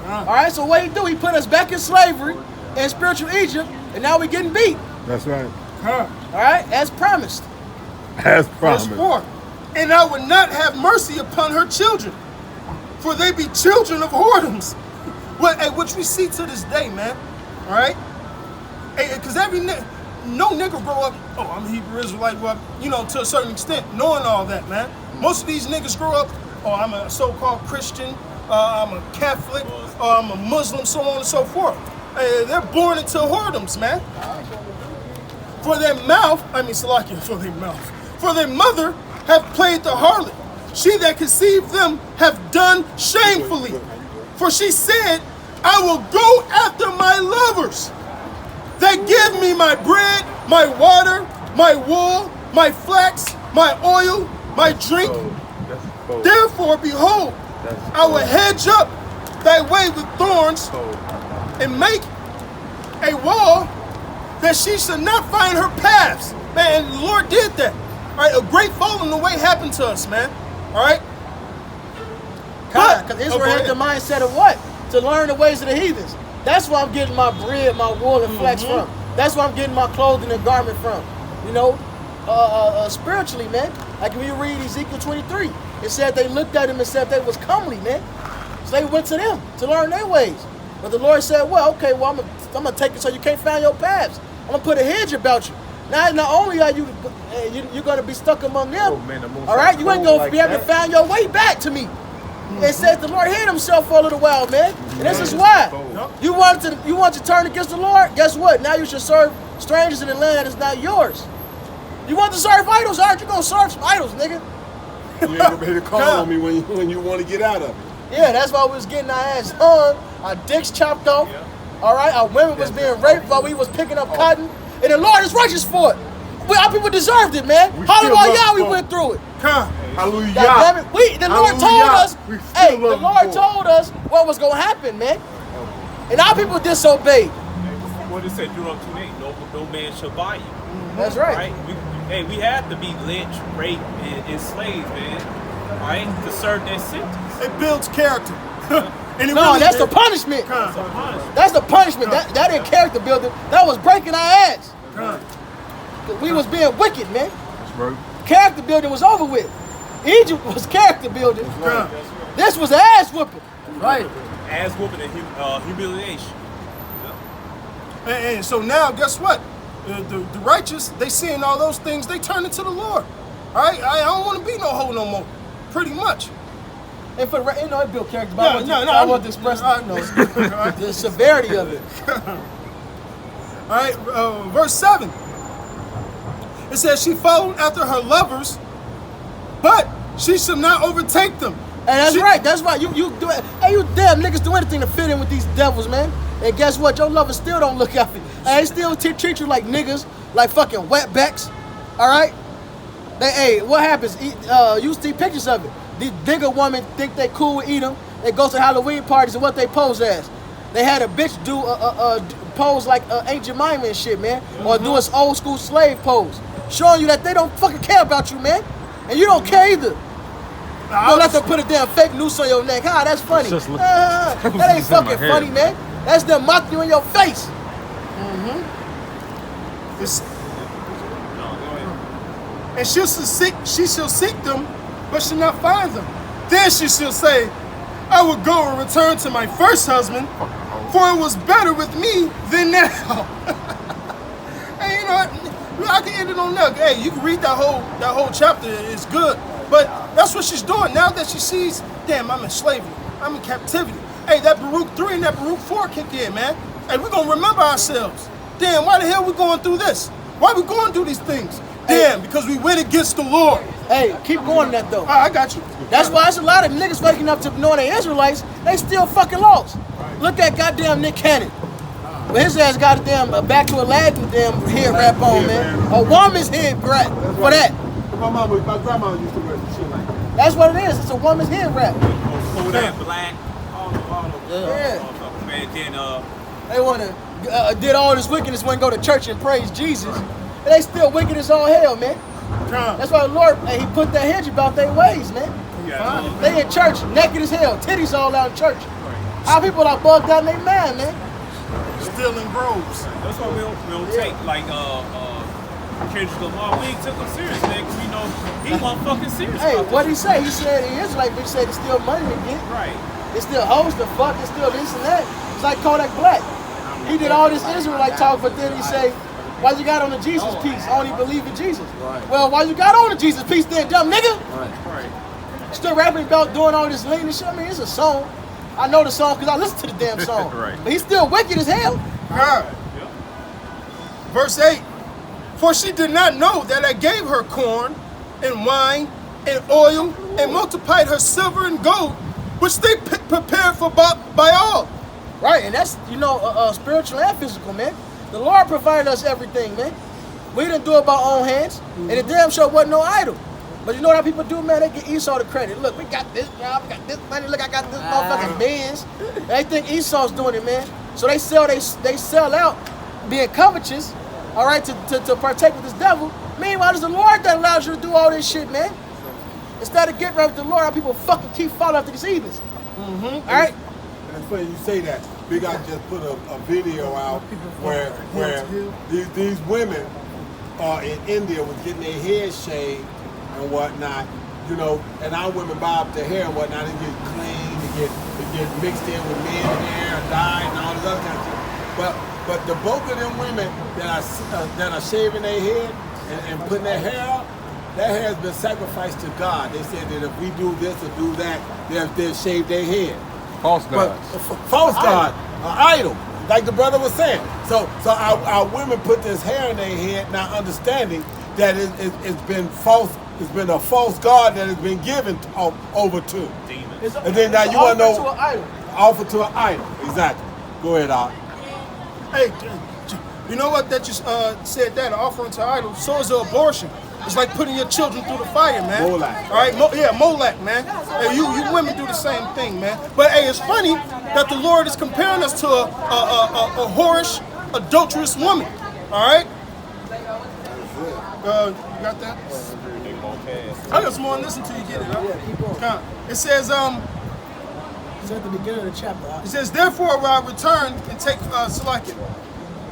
All right, so what he do? He put us back in slavery in spiritual Egypt, and now we getting beat. That's right. All right, as promised. As promised. Verse 4. And I would not have mercy upon her children, for they be children of whoredoms, which we see to this day, man. All right? Because no nigga grow up, I'm a Hebrew Israelite, well, to a certain extent, knowing all that, man. Most of these niggas grow up, I'm a so-called Christian, I'm a Catholic, I'm a Muslim, so on and so forth. They're born into whoredoms, man. For their mother have played the harlot. She that conceived them have done shamefully. For she said, I will go after my lovers that give me my bread, my water, my wool, my flax, my oil, my drink. Therefore, behold, I will hedge up thy way with thorns and make a wall that she should not find her paths. Man, and the Lord did that. All right, a great falling away happened to us, man. All right? Because Israel had the mindset of what? To learn the ways of the heathens. That's where I'm getting my bread, my wool, and flax from. That's where I'm getting my clothing and garment from. Spiritually, man. Like when you read Ezekiel 23, it said they looked at him and said they was comely, man. So they went to them to learn their ways. But the Lord said, well, okay, well, I'm going to take it so you can't find your paths. I'm going to put a hedge about you. Now, not only are you're going to be stuck among them, all right, you ain't going to be able to find your way back to me. It said the Lord hid himself for a little while, man. And this is why. You want to turn against the Lord? Guess what? Now you should serve strangers in the land that is not yours. You want to serve idols? All right, you're going to serve some idols, nigga. You ain't going to be able to call on me when you want to get out of it. Yeah, that's why we was getting our ass hung, our dicks chopped off. All right, our women was being raped while we was picking up cotton. And the Lord is righteous for it. Our people deserved it, man. Hallelujah, we went through it. Hallelujah. Damn it. The Lord told us, the Lord told us what was going to happen, man. And our people disobeyed. What it said, Deuteronomy 2:8, no man shall buy you. That's right. We have to be lynched, raped, and enslaved, man. All right, to serve that sentence. It builds character. That's the punishment. That's the punishment. That ain't character building. That was breaking our ass. We was being wicked, man. Character building was over with. Egypt was character building. This was ass whooping. Right. Ass whooping and humiliation. And so now, guess what? The righteous, they seeing all those things, they turn into the Lord. All right? I don't want to be no hoe no more. Pretty much. And for the it built character, but I want to express the severity of it. All right, verse 7. It says, she followed after her lovers, but she shall not overtake them. And that's right. That's right. You do it. Hey, you damn niggas do anything to fit in with these devils, man. And guess what? Your lovers still don't look after you. And they still treat you like niggas, like fucking wetbacks. All right? What happens? You see pictures of it. These bigger women think they cool with Edom. They go to Halloween parties and what they pose as. They had a bitch do pose like Aunt Jemima and shit, man. Or do an old school slave pose. Showing you that they don't fucking care about you, man. And you don't care either. Don't let them put a damn fake noose on your neck. That's funny. Just look- That ain't It's in my fucking head. funny, man. That's them mocking you in your face. And she shall seek them, but shall not find them. Then she shall say, I will go and return to my first husband, for it was better with me than now. Hey, you know what? I can end it on that. Hey, you can read that whole chapter. It's good. But that's what she's doing. Now that she sees, damn, I'm in slavery. I'm in captivity. Hey, that Baruch 3 and that Baruch 4 kick in, man. Hey, we're going to remember ourselves. Damn, why the hell we going through this? Why we going through these things? Damn, because we went against the Lord. Hey, keep going that though. I got you. That's why there's a lot of niggas waking up to knowing they Israelites. They still fucking lost. Look at goddamn Nick Cannon. But his ass got a damn back to Aladdin damn head wrap on, man. A woman's head wrap for that. My grandma used to wear some shit like that. That's what it is. It's a woman's head wrap. Kodak Black, all the Yeah. man. Then They wanna did all this wickedness when go to church and praise Jesus. And they still wicked as all hell, man. That's why the Lord, hey, he put that hedge about their ways, man. They in church, naked as hell, titties all out in church. Our people are bugged out in their mind, man. Stealing groves. that's why we don't take like Kendrick Lamar. We ain't took him serious, man, because we know he wasn't fucking serious. Hey, about what this. he say? He said he is like, he said it's still money to get. Right. It's still hoes to fuck, it's still this and that. It's like Kodak Black. He did all this Israelite talk, but then he say, why you got on the Jesus piece? I only believe in Jesus. Well, why you got on the Jesus piece then, dumb nigga? Still rapping about doing all this lean and shit. I mean, it's a song. I know the song because I listen to the damn song. But he's still wicked as hell. Verse 8. For she did not know that I gave her corn and wine and oil and multiplied her silver and gold, which they prepared for Baal. Right, and that's, you know, spiritual and physical, man. The Lord provided us everything, man. We didn't do it by our own hands, and it damn sure wasn't no idol. But you know what people do, man? They get Esau the credit. Look, we got this job, we got this money. Look, I got this motherfucking millions. They think Esau's doing it, man. So they sell out, being covetous, all right, to partake with this devil. Meanwhile, it's the Lord that allows you to do all this shit, man. Instead of getting right with the Lord, our people fucking keep falling after these heathens. All right. And it's funny you say that. Big I just put a video out where these women in India was getting their hair shaved and whatnot, you know, and our women bob their hair and whatnot, they get clean, they get mixed in with men hair, dyed and all this other kind of shit. But the bulk of them women that are shaving their head and putting their hair out, that hair has been sacrificed to God. They said that if we do this or do that, they'll shave their head. False gods. False god, an idol, like the brother was saying. So our women put this hair in their head, not understanding that it's been false. It's been a false god that has been given over to. Demons. And then now you want to know, To an idol. offer to an idol. Exactly. Go ahead, Art. Hey, you know what? That you said that offering to idols. So is the abortion. It's like putting your children through the fire, man. Molech. All right, Molech, man. Hey, you women do the same thing, man. But hey, it's funny that the Lord is comparing us to a whorish, adulterous woman. All right. You got that? I got some more. Listen till you get it. Huh? It says It's at the beginning of the chapter. It says, therefore will I return and take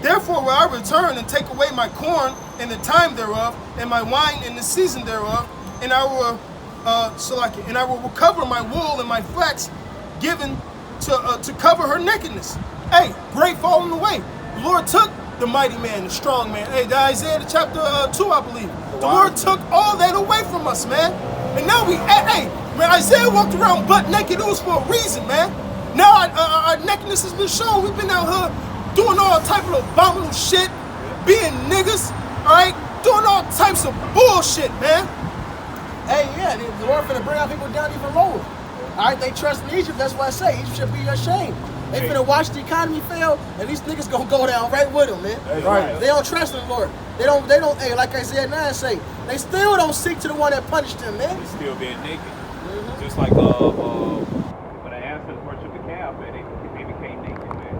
Therefore will I return and take away my corn in the time thereof, and my wine in the season thereof, and I will and I will recover my wool and my flax given to cover her nakedness. Hey, great falling away. The Lord took the mighty man, the strong man. Hey, the Isaiah chapter 2, I believe. The Lord took all that away from us, man. And now when Isaiah walked around butt naked, it was for a reason, man. Now our nakedness has been shown. We've been out here doing all type of abominable shit, being niggas, all right? Doing all types of bullshit, man. Hey, yeah, the Lord finna bring our people down even lower. All right, they trust in Egypt. That's why I say Egypt should be ashamed. They finna watch the economy fail, and these niggas gonna go down right with them, man. Right. They don't trust in the Lord. They don't. Hey, like Isaiah 9 say, they still don't seek to the one that punished them, man. They still being naked. Just like when the ancestors worshiped the calf, man, they became naked, man.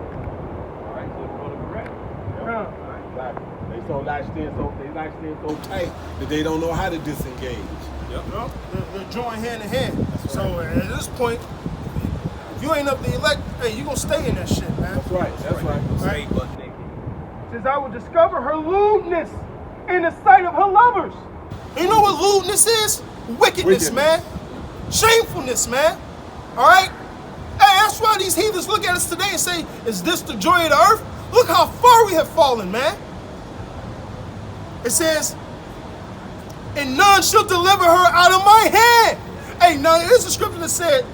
All right, so it's correct. Exactly. They latched in so tight that they don't know how to disengage. You know, they're joined hand in hand. So at this point, if you ain't up the elect, hey, you gonna stay in that shit, man. That's right. Stay butt naked. Says I will discover her lewdness in the sight of her lovers. You know what lewdness is? Wickedness, man. Shamefulness, man. All right? Hey, that's why these heathens look at us today and say, is this the joy of the earth? Look how far we have fallen, man. It says, and none shall deliver her out of my hand. Hey, now there's a scripture that said,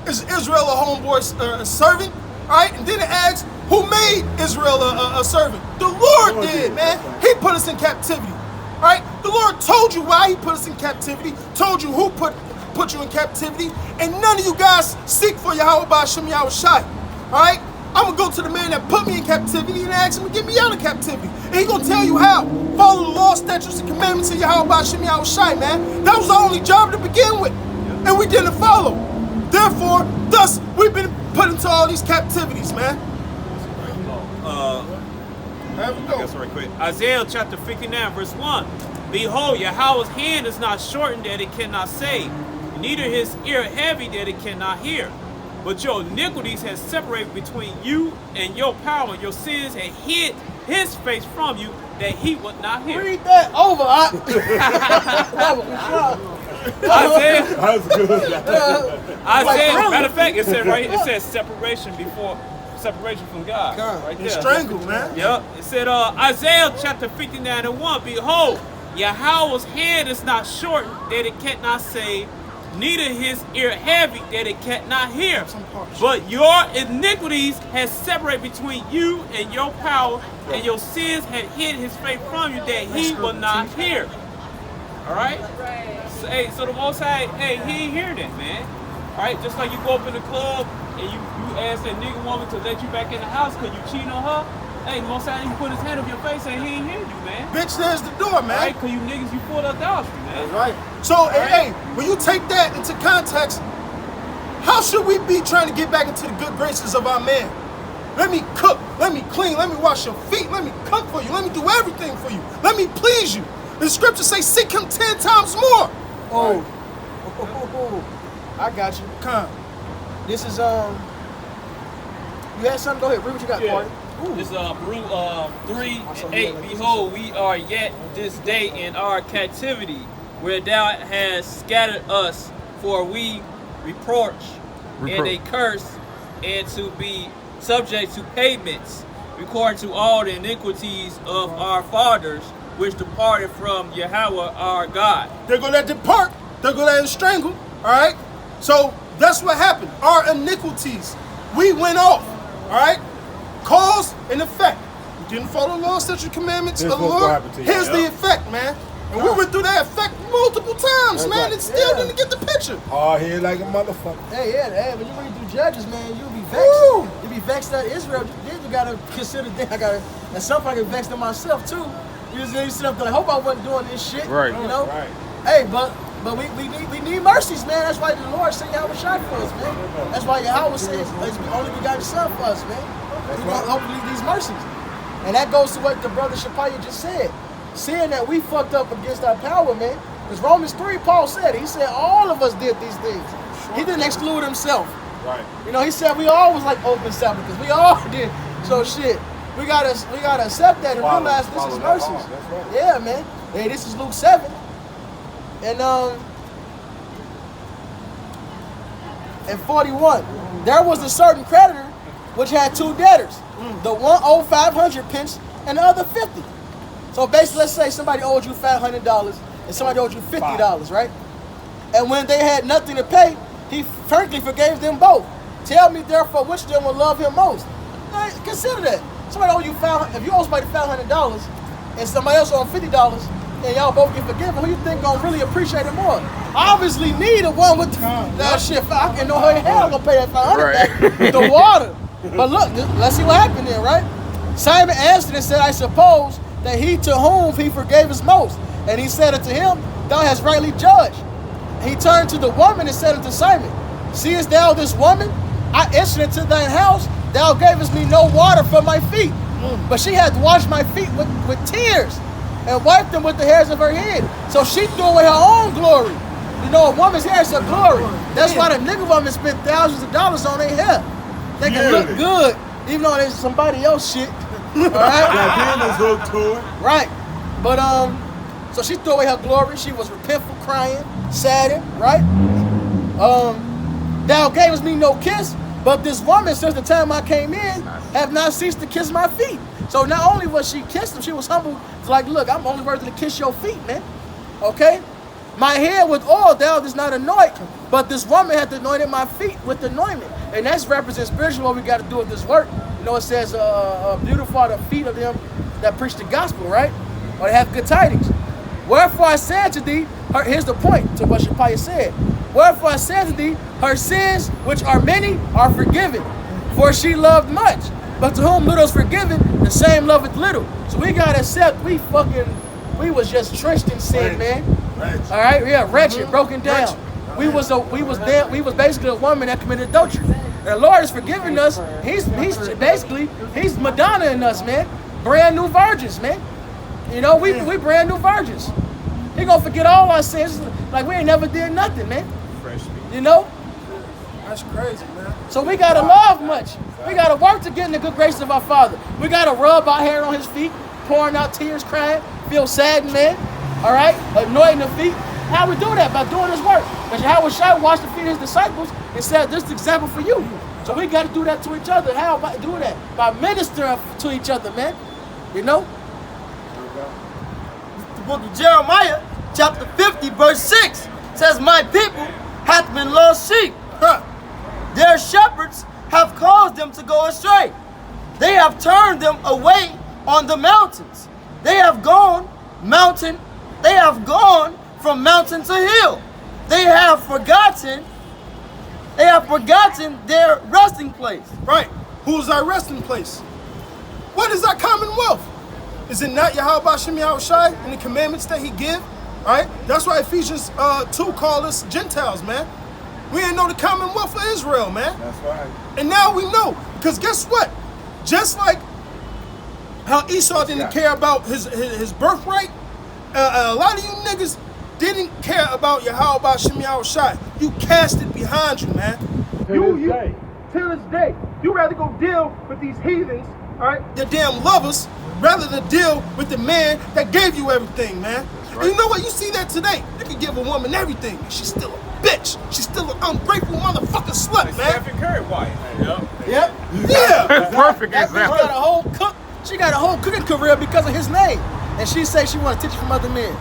is Israel a homeboy servant? All right? And then it asks, who made Israel a servant? The Lord did, man. He put us in captivity. All right? The Lord told you why he put us in captivity, told you who put you in captivity, and none of you guys seek for Yahweh Ba'Shem Yahweh Shai. All right? I'm going to go to the man that put me in captivity and ask him to get me out of captivity. And he's going to tell you how. Follow the law, statutes, and commandments of Yahweh Ba'Shem Yahweh Shai, man. That was our only job to begin with. And we didn't follow. Therefore, thus, we've been put into all these captivities, man. I guess right quick. Isaiah chapter 59, verse 1. Behold, Yahweh's hand is not shortened that it cannot save, neither his ear heavy that it cannot hear. But your iniquities have separated between you and your power, and your sins have hid his face from you that he would not hear. Read that over. Isaiah, That's good. Isaiah, matter of fact, it said right here, it says separation from God. Right there. Strangled, man. Yep. It said Isaiah chapter 59 and 1. Behold, Yahweh's hand is not shortened that it cannot save, neither his ear heavy that it cannot hear. But your iniquities have separated between you and your power, and your sins have hid his face from you that he will not hear. Alright? So the Most High, hey, he ain't hear that, man. Alright? Just like you go up in the club and you ask that nigga woman to let you back in the house because you cheating on her. Hey, the Most High, you put his hand on your face and he ain't hear you, man. Bitch, there's the door, man. Right? Because you niggas, you full of adultery, man. Right. So, hey, when you take that into context, how should we be trying to get back into the good graces of our man? Let me cook, let me clean, let me wash your feet, let me cook for you, let me do everything for you, let me please you. The scriptures say, seek him 10 times more. Oh, I got you. Come. This is you had something? Go ahead. Read what you got, Corey. This Baruch 3:8. Behold, we are yet this day in our captivity, where thou hast scattered us, for we reproach and a curse, and to be subject to payments, according to all the iniquities of our fathers, which departed from Yahweh our God. They're going to depart. They're going to strangle. All right? So that's what happened. Our iniquities. We went off. All right? Cause and effect. We didn't follow the law, statute, commandments of the Lord. Here's the effect, man. And we went through that effect multiple times, man, and still didn't get the picture. Hard head like a motherfucker. Hey, when you read through Judges, man, you'll be vexed. You'll be vexed at Israel. Then you gotta consider that at some point I get vexed at myself too. You sit up there, I hope I wasn't doing this shit. Right. You know? Right. Hey, but we need mercies, man. That's why the Lord sent Yahweh Shai for us, man. That's why Yahweh says it's only begotten Son for us, man. We want hopefully these mercies. And that goes to what the brother Shapaya just said. Seeing that we fucked up against our power, man. Because Romans 3, Paul said, he said all of us did these things. He didn't exclude himself. Right. You know, he said we all was like open sepulchres. We all did. So shit, we gotta accept that and realize this is mercies. That's right. Yeah, man. Hey, this is Luke 7. And in 41, there was a certain creditor which had two debtors. The one owed 500 pence and the other 50. So basically, let's say somebody owed you $500 and somebody owed you $50, right? And when they had nothing to pay, he frankly forgave them both. Tell me therefore which of them will love him most. Now, consider that. Somebody owe you if you owe somebody $500 and somebody else owe $50 and y'all both get forgiven, who you think gonna really appreciate it more? Obviously, need the one with that shit. I can know her hell gonna pay that $500 back with the water. But look, let's see what happened there, right? Simon answered and said, I suppose that he to whom he forgave us most. And he said unto him, thou hast rightly judged. And he turned to the woman and said unto Simon, seest thou this woman? I entered into thine house, thou gavest me no water for my feet. But she hath washed my feet with tears and wiped them with the hairs of her head. So she threw away her own glory No, a woman's hair is a glory. That's why the nigga women spend thousands of dollars on their hair. They can look good, even though there's somebody else shit. All right? Hook to it. Right. But so she threw away her glory. She was repentful, crying, saddened, right? Thou gavest me no kiss, but this woman, since the time I came in, have not ceased to kiss my feet. So not only was she kissed him, she was humble. It's like, look, I'm only worthy to kiss your feet, man. Okay? My head with oil thou does not anoint, but this woman hath anointed my feet with anointment. And that's represents spiritually what we got to do with this work. You know, it says, beautiful are the feet of them that preach the gospel, right? Or they have good tidings. Wherefore I said to thee, here's the point to what Shapaya said. Wherefore I said to thee, her sins, which are many, are forgiven. For she loved much. But to whom little is forgiven, the same loveth little. So we gotta accept we was just trenched in sin, man. All right, yeah, wretched, broken down. We was basically a woman that committed adultery. And the Lord is forgiving us. He's Madonna in us, man. Brand new virgins, man. You know, we brand new virgins. He gonna forget all our sins like we ain't never did nothing, man. You know? That's crazy, man. So we gotta love much. We gotta work to get in the good graces of our Father. We gotta rub our hair on his feet, pouring out tears, crying, feel saddened, man. All right? Anointing the feet. How we do that? By doing his work. Because Yahweh Shai washed the feet of his disciples and said, this is the example for you. So we gotta do that to each other. How about do that? By ministering to each other, man. You know? The book of Jeremiah, chapter 50, verse 6, says, my people hath been lost sheep. Their shepherds have caused them to go astray. They have turned them away on the mountains. They have gone from mountain to hill. They have forgotten their resting place. Right. Who's our resting place? What is our commonwealth? Is it not Yahweh Shem Shai and the commandments that he give? Right? That's why Ephesians 2 call us Gentiles, man. We ain't know the commonwealth of Israel, man. That's right. And now we know. Because guess what? Just like how Esau didn't care about his birthright, a lot of you niggas didn't care about Yahweh Shem Shai. You cast it behind you, man. Till this day, you rather go deal with these heathens, all right, the damn lovers, rather than deal with the man that gave you everything, man. Right. And you know what? You see that today. You can give a woman everything. She's still a bitch. She's still an ungrateful motherfucking slut, man. Stephen Curry wife. Yep. Yeah. Perfect That bitch example. got a whole she got a whole cooking career because of his name. And she say she want to teach it from other men.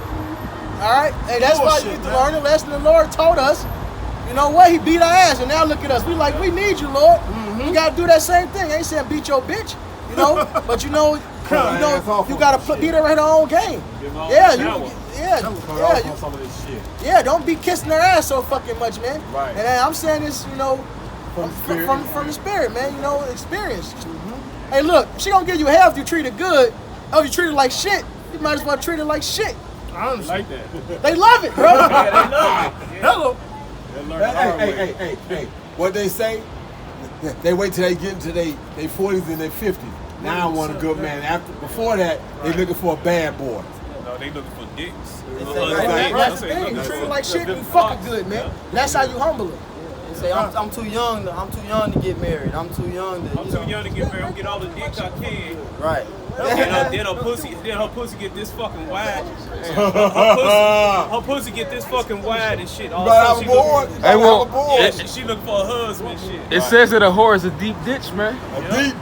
All right? And that's why you need to learn the lesson the Lord told us. You know what? He beat our ass, and now look at us. We like, we need you, Lord. You got to do that same thing. I ain't saying beat your bitch, you know? But you got to beat her in her own game. Yeah, don't be kissing her ass so fucking much, man. Right. And I'm saying this, you know, from the spirit, man, you know, experience. Hey, look, she gonna give you hell if you treat her good. Or if you treat her like shit, you might as well treat her like shit. I understand. Like that. They love it, bro. Yeah, they love it. Hello. Hey, what they say? They wait till they get into their 40s and their 50s. Now I want a good man. Before that, they looking for a bad boy. No, they looking for dicks. That's the thing. You treat her like shit, you fucking good, man. That's how you humble her. They say I'm too young to get married. I'm too young to. I'm too young to get married. I'm get all the dicks I can. Right. Then her pussy get this fucking wide. Her pussy get this fucking wide and shit. Also, she look for a husband and shit. It says that a whore is a deep ditch, man. A deep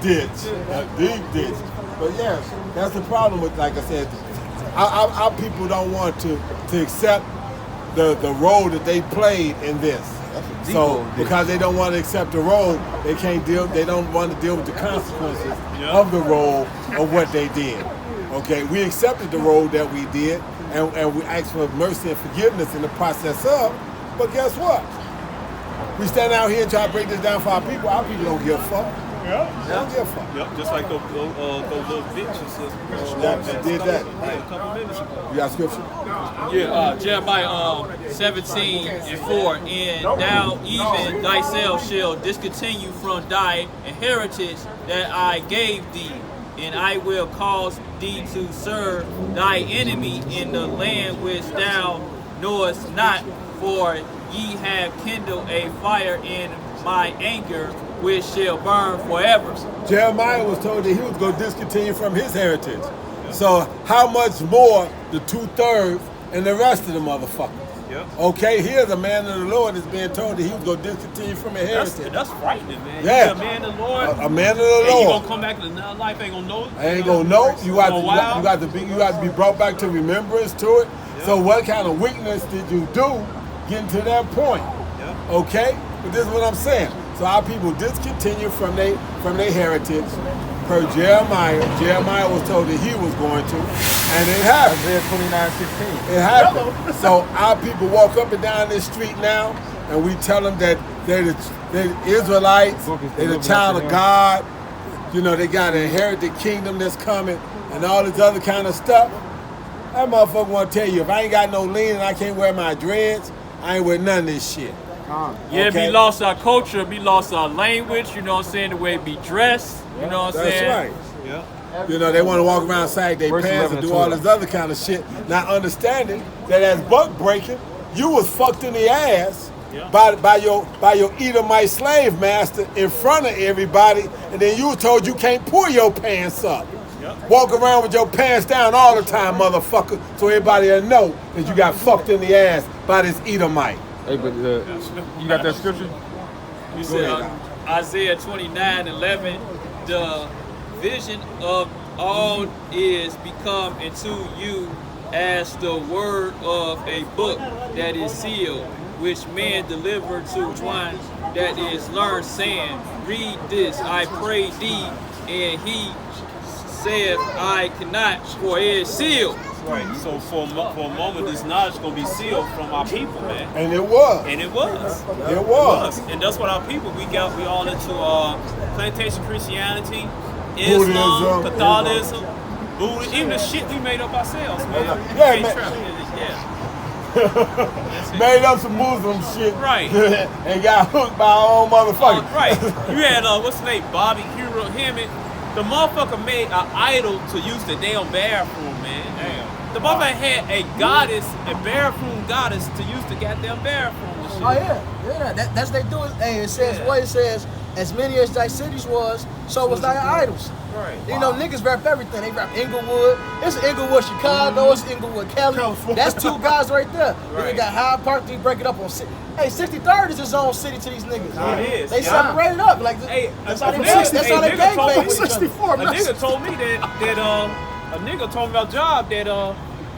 ditch. But yes, that's the problem with, like I said, our people don't want to accept the role that they played in this. So because they don't want to accept the role, they don't want to deal with the consequences of the role of what they did. Okay, we accepted the role that we did, and we asked for mercy and forgiveness in the process of, but guess what? We stand out here and try to break this down for our people don't give a fuck. Yeah. They don't give a fuck. Yep, just like those little bitches. That did that. A couple minutes ago. You got scripture? Yeah, Jeremiah 17:4. And thou even thyself shall discontinue from thy inheritance that I gave thee, and I will cause thee to serve thy enemy in the land which thou knowest not, for ye have kindled a fire in my anger, which shall burn forever. Jeremiah was told that he was going to discontinue from his heritage. So how much more the 2/3 and the rest of the motherfuckers? Yep. Okay, here's a man of the Lord that's being told that he was going to discontinue from a heritage. That's frightening, man. Yeah. You a man of the Lord. A man of the And you Lord. gonna come back to another life, ain't gonna know it. I ain't gonna know. You got to be brought back to remembrance to it. Yeah. So what kind of weakness did you do getting to that point? Yeah. Okay? But this is what I'm saying. So our people discontinue from their heritage. Per Jeremiah. Jeremiah was told that he was going to, and it happened. Isaiah 29:16. It happened. So our people walk up and down this street now, and we tell them that they're the Israelites, they're the child of God. You know, they got to inherit the kingdom that's coming, and all this other kind of stuff. That motherfucker want to tell you, if I ain't got no lean and I can't wear my dreads, I ain't wear none of this shit. Yeah, Okay. we lost our culture, we lost our language, you know what I'm saying, the way we dress, you know what I'm saying? That's right. Yeah. You know, they want to walk around sag their Verse pants 11 and do and all 12. this other kind of shit, not understanding that as buck breaking, you was fucked in the ass Yeah. by your Edomite slave master in front of everybody, and then you were told you can't pull your pants up. Yeah. Walk around with your pants down all the time, motherfucker, so everybody will know that you got fucked in the ass by this Edomite. Hey, but you got that scripture? You Go said ahead. Isaiah 29:11, the vision of all is become into you as the word of a book that is sealed, which man delivered to one that is learned, saying, read this, I pray thee, and he saith, I cannot, for it is sealed. Right. So for a moment, this knowledge gonna be sealed from our people, man. And it was. And it was. It was. And that's what our people, we all into plantation Christianity, Islam, Buddhism, Catholicism, Buddhism, even the shit we made up ourselves, man. Yeah, You can't man. trust it, yeah. Made up some Muslim shit. Right. And got hooked by our own motherfucker. Right. You had what's his name? Bobby Hero Hammond. The motherfucker made an idol to use the damn bathroom, man. Damn. The motherfucker had a goddess, a bathroom goddess, to use the goddamn bathroom and shit. Oh yeah. That's they do it. Hey, it says Yeah. what it says. As many as thy cities was, so was thy idols. Right. You know, niggas rap everything. They rap Inglewood. It's Inglewood, Chicago. It's Inglewood, California. That's two guys right there. Then Right. they got Hyde Park. They break it up on city. Hey, 63rd is his own city to these niggas. It is. They Yeah. separate it up like Hey, that's a how they nigga- that's hey, how they nigga gang told bang me- with each other. 64, A nigga told me that a nigga told me about job that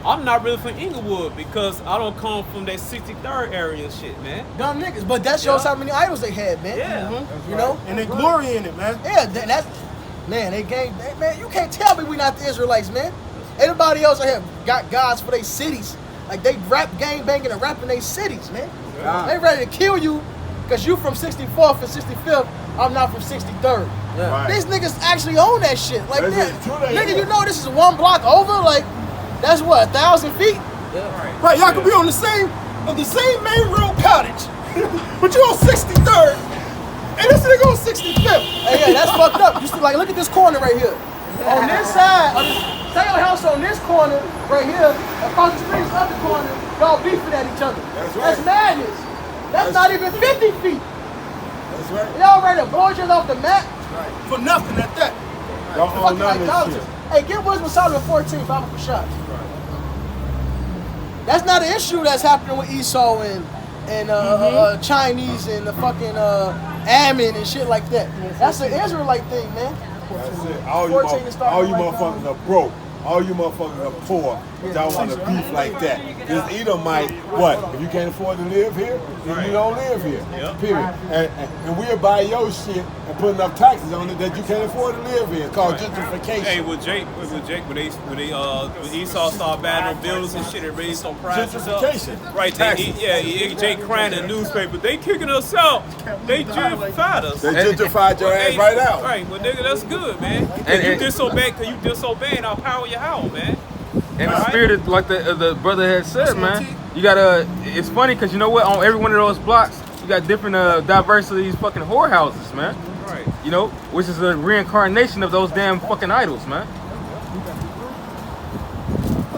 I'm not really from Inglewood because I don't come from that 63rd area and shit, man. Dumb niggas, but that shows Yeah. how many idols they had, man. Yeah. You know, And they glory in it, man. yeah, that's man. They man. You can't tell me we not the Israelites, man. Everybody else out here got gods for their cities. Like they rap gang banging and rapping their cities, man. They ready to kill you because you from 64th and 65th. I'm not from 63rd. Right. These niggas actually own that shit. Like That's that, it. True, they nigga, do. you know this is one block over. Like that's what 1,000 feet. Right, y'all could be on the same main road cottage, but you on 63rd, and this nigga on 65th. Hey, yeah, that's fucked up. You see, like, look at this corner right here. On this side, of this Taylor house on this corner right here, across the street, this other corner, y'all beefing at each other. That's right. That's madness. That's not even 50 feet. That's right. Y'all ready to blow each other off the map? For nothing at that. Don't own Fucking none of this idolaters. shit. Hey, get Wisdom Solomon 14 for Alpha shots. That's not an issue that's happening with Esau and Chinese and the fucking Ammon and shit like that. That's an Israelite thing, man. That's it. All you, 14 to start all you right motherfuckers now. are broke. All you motherfuckers are poor. But y'all want to beef like that. This Edomite, what? If you can't afford to live here, then you don't live here. Yep. Period. And we'll buy your shit and put enough taxes on it that you can't afford to live here. It's called gentrification. Hey, with Esau started buying them buildings and shit and raised some prices up. Gentrification. Right, Taxes. Jake crying in the newspaper, they kicking us out. They gentrified us. They gentrified your ass right out. Right, well nigga, that's good, man. And- You disobeying our power your house, man. And the Alright. spirit, is, like the brother had said, man, you gotta. It's funny because you know what? On every one of those blocks, you got different diversity of these fucking whorehouses, man. Right. You know, which is a reincarnation of those damn fucking idols, man.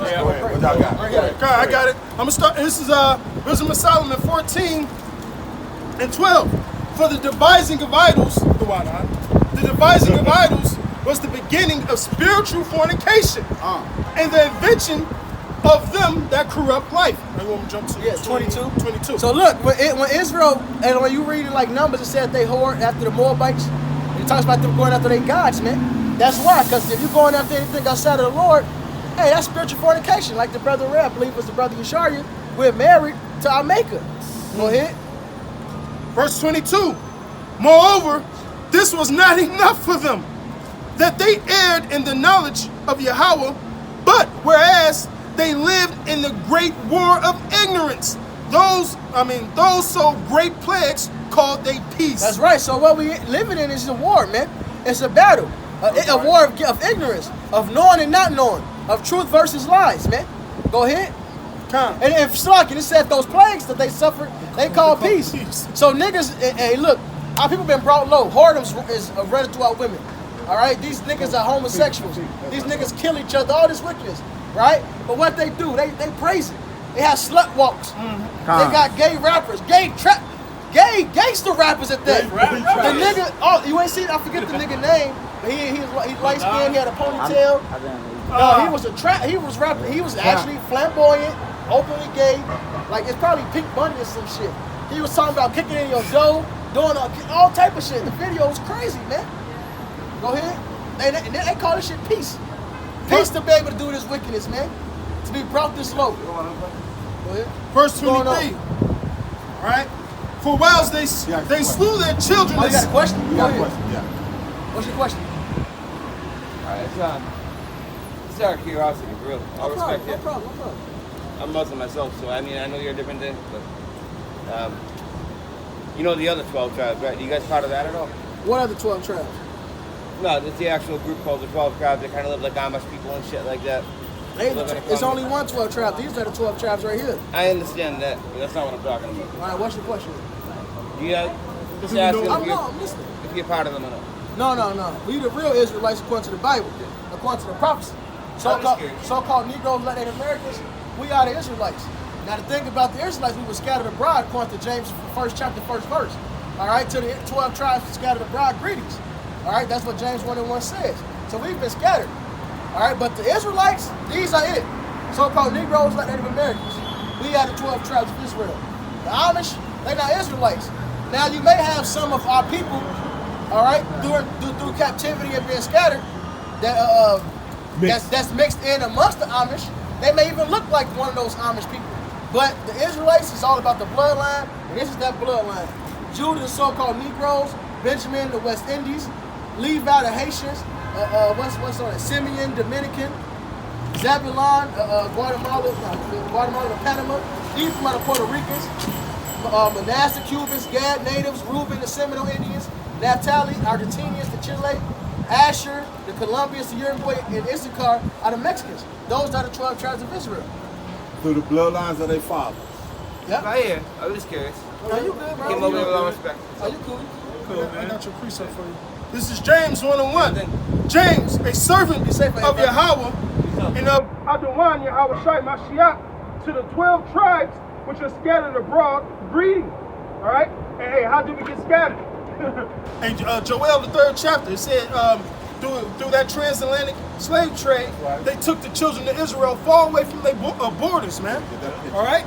Yeah, What y'all got? Right here. Okay, I got it. I'm gonna start. This is Wisdom of Solomon 14 and 12. For the devising of idols, the devising of idols was the beginning of spiritual fornication and the invention of them that corrupt life. I want to jump to 22. 22. So look, when Israel, and when you read it like Numbers, it said they whored after the Moabites. It talks about them going after their gods, man. That's why, because if you're going after anything outside of the Lord, hey, that's spiritual fornication. Like the brother Red, I believe it was the brother Yeshariah, we're married to our maker. Go ahead. Verse 22. Moreover, this was not enough for them, that they erred in the knowledge of Yahweh, but whereas they lived in the great war of ignorance, those so great plagues called they peace. That's right. So what we living in is a war, man. It's a battle. A war of ignorance, of knowing and not knowing, of truth versus lies, man. Go ahead. And if Slakin, it said those plagues that they suffered, they call peace. So niggas, hey, look, our people been brought low. Whoredom is running through our women. All right, these niggas are homosexuals. These niggas kill each other. All this wickedness, right? But what they do, they praise it. They have slut walks. They got gay rappers, gay gangster rappers at that. The nigga, oh, you ain't seen? I forget the nigga name. But he light skinned. He had a ponytail. He was he was rapping. He was actually flamboyant, openly gay. Like it's probably Pink Bunny or some shit. He was talking about kicking in your dough, doing all type of shit. The video was crazy, man. Go ahead. And they call this shit peace. Peace to be able to do this wickedness, man. To be brought this low. Go ahead. Verse 23. All right. For whilst they slew their children. Oh, you got a question? You got a question? Yeah. What's your question? All right, it's out of curiosity, really. I respect it. No problem. I'm Muslim myself, so I mean, I know you're a different thing, but you know the other 12 tribes, right? Are you guys part of that at all? What are the 12 tribes? No, there's the actual group called the 12 tribes. They kind of live like Amish people and shit like that. It's only one 12 tribe. These are the 12 tribes right here. I understand that, but that's not what I'm talking about. All right, what's your question? You guys just asking I'm listening. if you're part of them or not. No. We the real Israelites according to the Bible, according to the prophecy. So-called Negroes, like Native Americans, we are the Israelites. Now the thing about the Israelites, we were scattered abroad according to James 1st chapter, 1st verse. All right, to the 12 tribes scattered abroad, greetings. All right, that's what James 1:1 says. So we've been scattered. All right, but the Israelites, these are it. So-called Negroes, like Native Americans, we are the 12 tribes of Israel. The Amish, they're not Israelites. Now you may have some of our people, all right, through captivity and being scattered, that's mixed in amongst the Amish. They may even look like one of those Amish people. But the Israelites is all about the bloodline, and this is that bloodline. Judah, the so-called Negroes, Benjamin, the West Indies, Levi, the Haitians, what's on it? Simeon, Dominican, Zabulon, Guatemala, Panama, Ephraim, the Puerto Ricans, Manasseh, Cubans, Gad, natives, Reuben, the Seminole Indians, Naphtali, Argentinians, the Chile, Asher, the Colombians, the Uruguay, and Issachar are the Mexicans. Those are the 12 tribes of Israel. Through the bloodlines of their fathers. Yep. Right here. I was just curious. Are you good, bro? Came over with all respect. Are you cool? I got your precept for you. This is James 1:1. James, a servant of Yahweh and of Adonai Yahweh Shai Mashiach, to the 12 tribes which are scattered abroad, greeting. All right? And hey, how did we get scattered? And Joel, the 3rd chapter, it said through that transatlantic slave trade, they took the children of Israel far away from their borders, man. All right?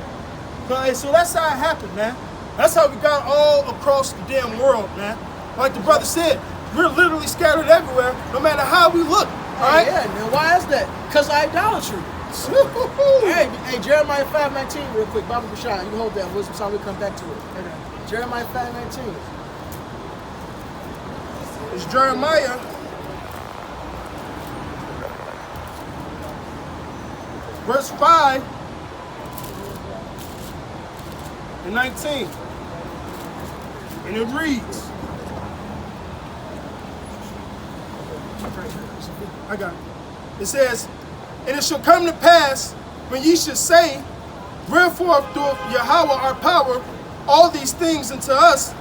So that's how it happened, man. That's how we got all across the damn world, man. Like the brother said, we're literally scattered everywhere, no matter how we look. All right? Yeah, man. Why is that? Because of idolatry. Hey, Jeremiah 5:19, real quick. Baba Bashar, you hold that wisdom song, we'll come back to it. Jeremiah 5:19. It's Jeremiah. Verse 5 and 19. And it reads. I got it. It says, and it shall come to pass when ye shall say, wherefore doeth Yahweh our power all these things unto us,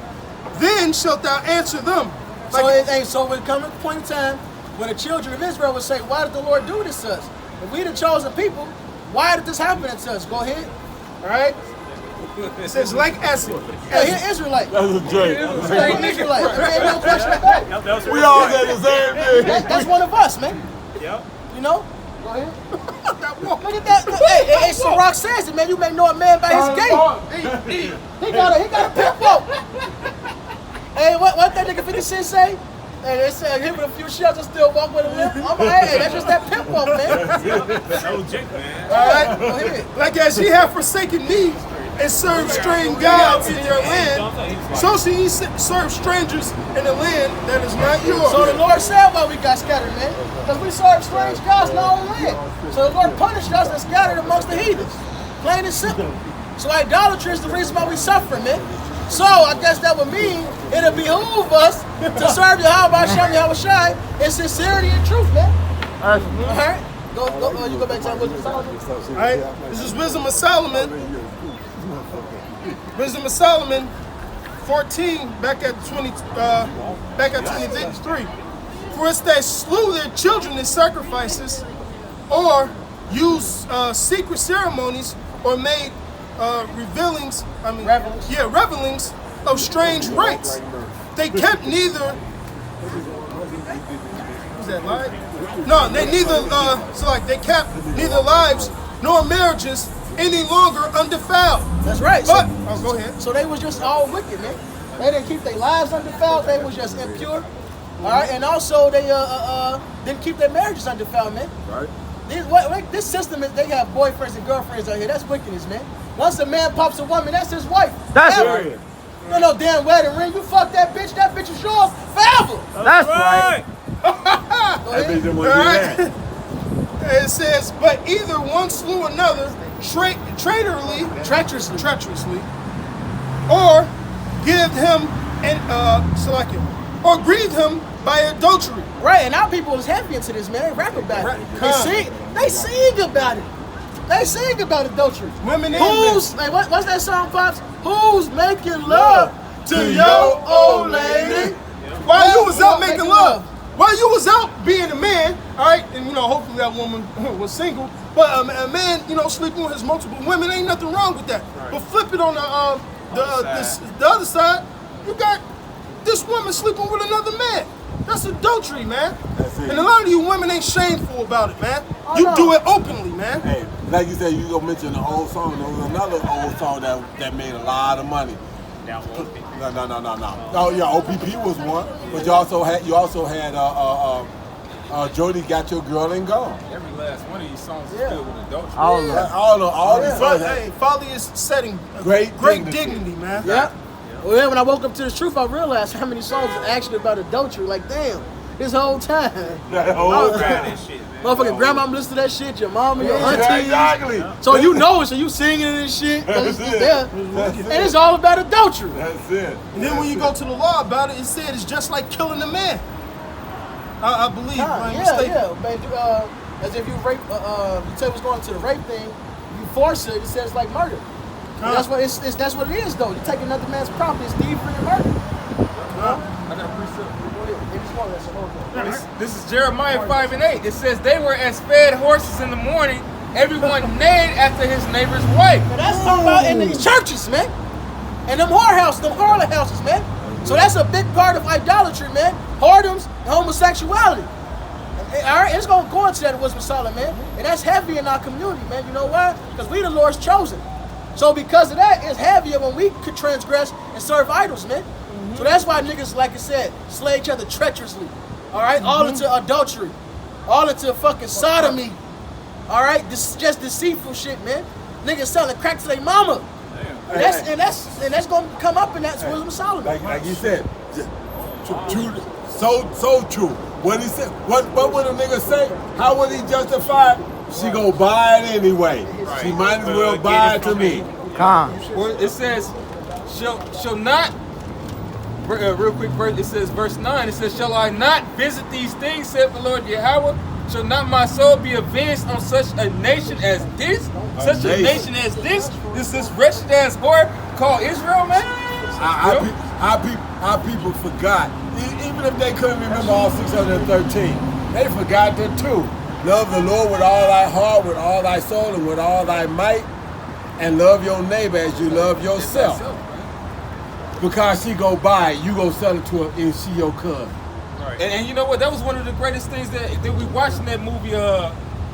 then shalt thou answer them. So when come a point in time when the children of Israel would say, why did the Lord do this to us? If we the chosen people, Why did this happen to us? Go ahead. All right. It says like acid. Hey, you're Israelite. That's a joke. Hey, you're Israelite. There ain't no question of that. We all said the same thing. That's one of us, man. Yep. You know? Go ahead. Look at that. Hey, Ciroc says it, man. You may know a man by his gait. He got a pimp walk. Hey, what that nigga 50 Cent say? Hey, they said him with a few shells and still walk with a limp. I'm like, hey, that's just that pimp walk, man. No joke, man. All right. Go ahead. Like as ye have forsaken me and served strange gods in your land, so shall ye serve strangers in a land that is not yours. So the Lord said why we got scattered, man. Because we serve strange gods in our own land. So the Lord punished us and scattered amongst the heathens. Plain and simple. So idolatry is the reason why we suffer, man. So I guess that would mean it'll behoove us to serve Yahweh Hashem Yahweh Shai in sincerity and truth, man. All right? You go back to Wisdom of Solomon. All right. This is Wisdom of Solomon. Wisdom of Solomon 14, back at 23. For it's they slew their children in sacrifices, or used secret ceremonies, or made revelings of strange rites. They kept neither. Was that live? No, they neither. They kept neither lives nor marriages any longer undefiled. That's right. But go ahead. So they was just all wicked, man. They didn't keep their lives undefiled. They was just impure. All right, and also they didn't keep their marriages undefiled, man. Right. This system is they have boyfriends and girlfriends out here. That's wickedness, man. Once a man pops a woman, that's his wife. That's right. No damn wedding ring. You fuck that bitch is yours forever. That's right. Go ahead. All right. It says, but either one slew another treacherously, or give him or grieve him by adultery. Right, and our people is heavy into this, man. They rap about it. They sing about it. They sing about adultery. Women and who's like what's that song, Pops? Who's making love to your old lady? While you was out making love. While you was out being a man, all right, and hopefully that woman was single, but a man, sleeping with his multiple women, ain't nothing wrong with that. Right. But flip it on the other side, you got this woman sleeping with another man. That's adultery, man. That's it. And a lot of you women ain't shameful about it, man. You do it openly, man. Hey, like you said, you gonna mention the old song. There was another old song that made a lot of money. Now, No. Oh yeah, OPP was one, but you also had Jody Got Your Girl and Gone. Every last one of these songs is filled with adultery. All these songs. Hey, folly is setting a Great dignity, man. Yeah. Well, yeah, when I woke up to this truth, I realized how many songs are actually about adultery. Like, damn, this whole time. That whole time. that shit, man. Motherfucking grandma listen to that shit, your mama, your auntie. Exactly. So you know it, so you singing it and shit. That's It's it. there. And it's all about adultery. That's it. And then when you go to the law about it, it said it's just like killing a man. I believe, if I'm mistaken. Yeah, man. As if you rape, you tell what's going to the rape thing, you force it, it says like murder. That's what that's what it is, though. You take another man's property, it's thievery and murder. I got a precept. This is Jeremiah 5:8. It says they were as fed horses in the morning, everyone neighed after his neighbor's wife. But that's talking about in the churches, man. And them whorehouses, them harlot houses, man. So that's a big part of idolatry, man. Whoredoms and homosexuality. All right, it's going to go into that in Wisdom of Solomon, man. And that's heavy in our community, man. You know why? Because we the Lord's chosen. So because of that, it's heavier when we could transgress and serve idols, man. So that's why niggas, like I said, slay each other treacherously. All right, all into adultery, all into fucking sodomy. All right, this is just deceitful shit, man. Niggas selling crack to their mama. And that's gonna come up in that Wisdom of Solomon. Like you said, true, so true. What he said, what would a nigga say? How would he justify it? She gonna buy it anyway. Right. She might as well buy it to me. Well, it says, shall not. Real quick verse. It says verse 9. It says, shall I not visit these things, said the Lord Yahweh? Shall not my soul be avenged on such a nation as this? Such a nation as this? This wretched ass whore called Israel, man? Our people forgot. Even if they couldn't remember all 613, they forgot that too. Love the Lord with all thy heart, with all thy soul, and with all thy might, and love your neighbor as you love yourself. Because she go buy it, you go sell it to her, and she your cousin. Right. And you know what? That was one of the greatest things that we watched in that movie.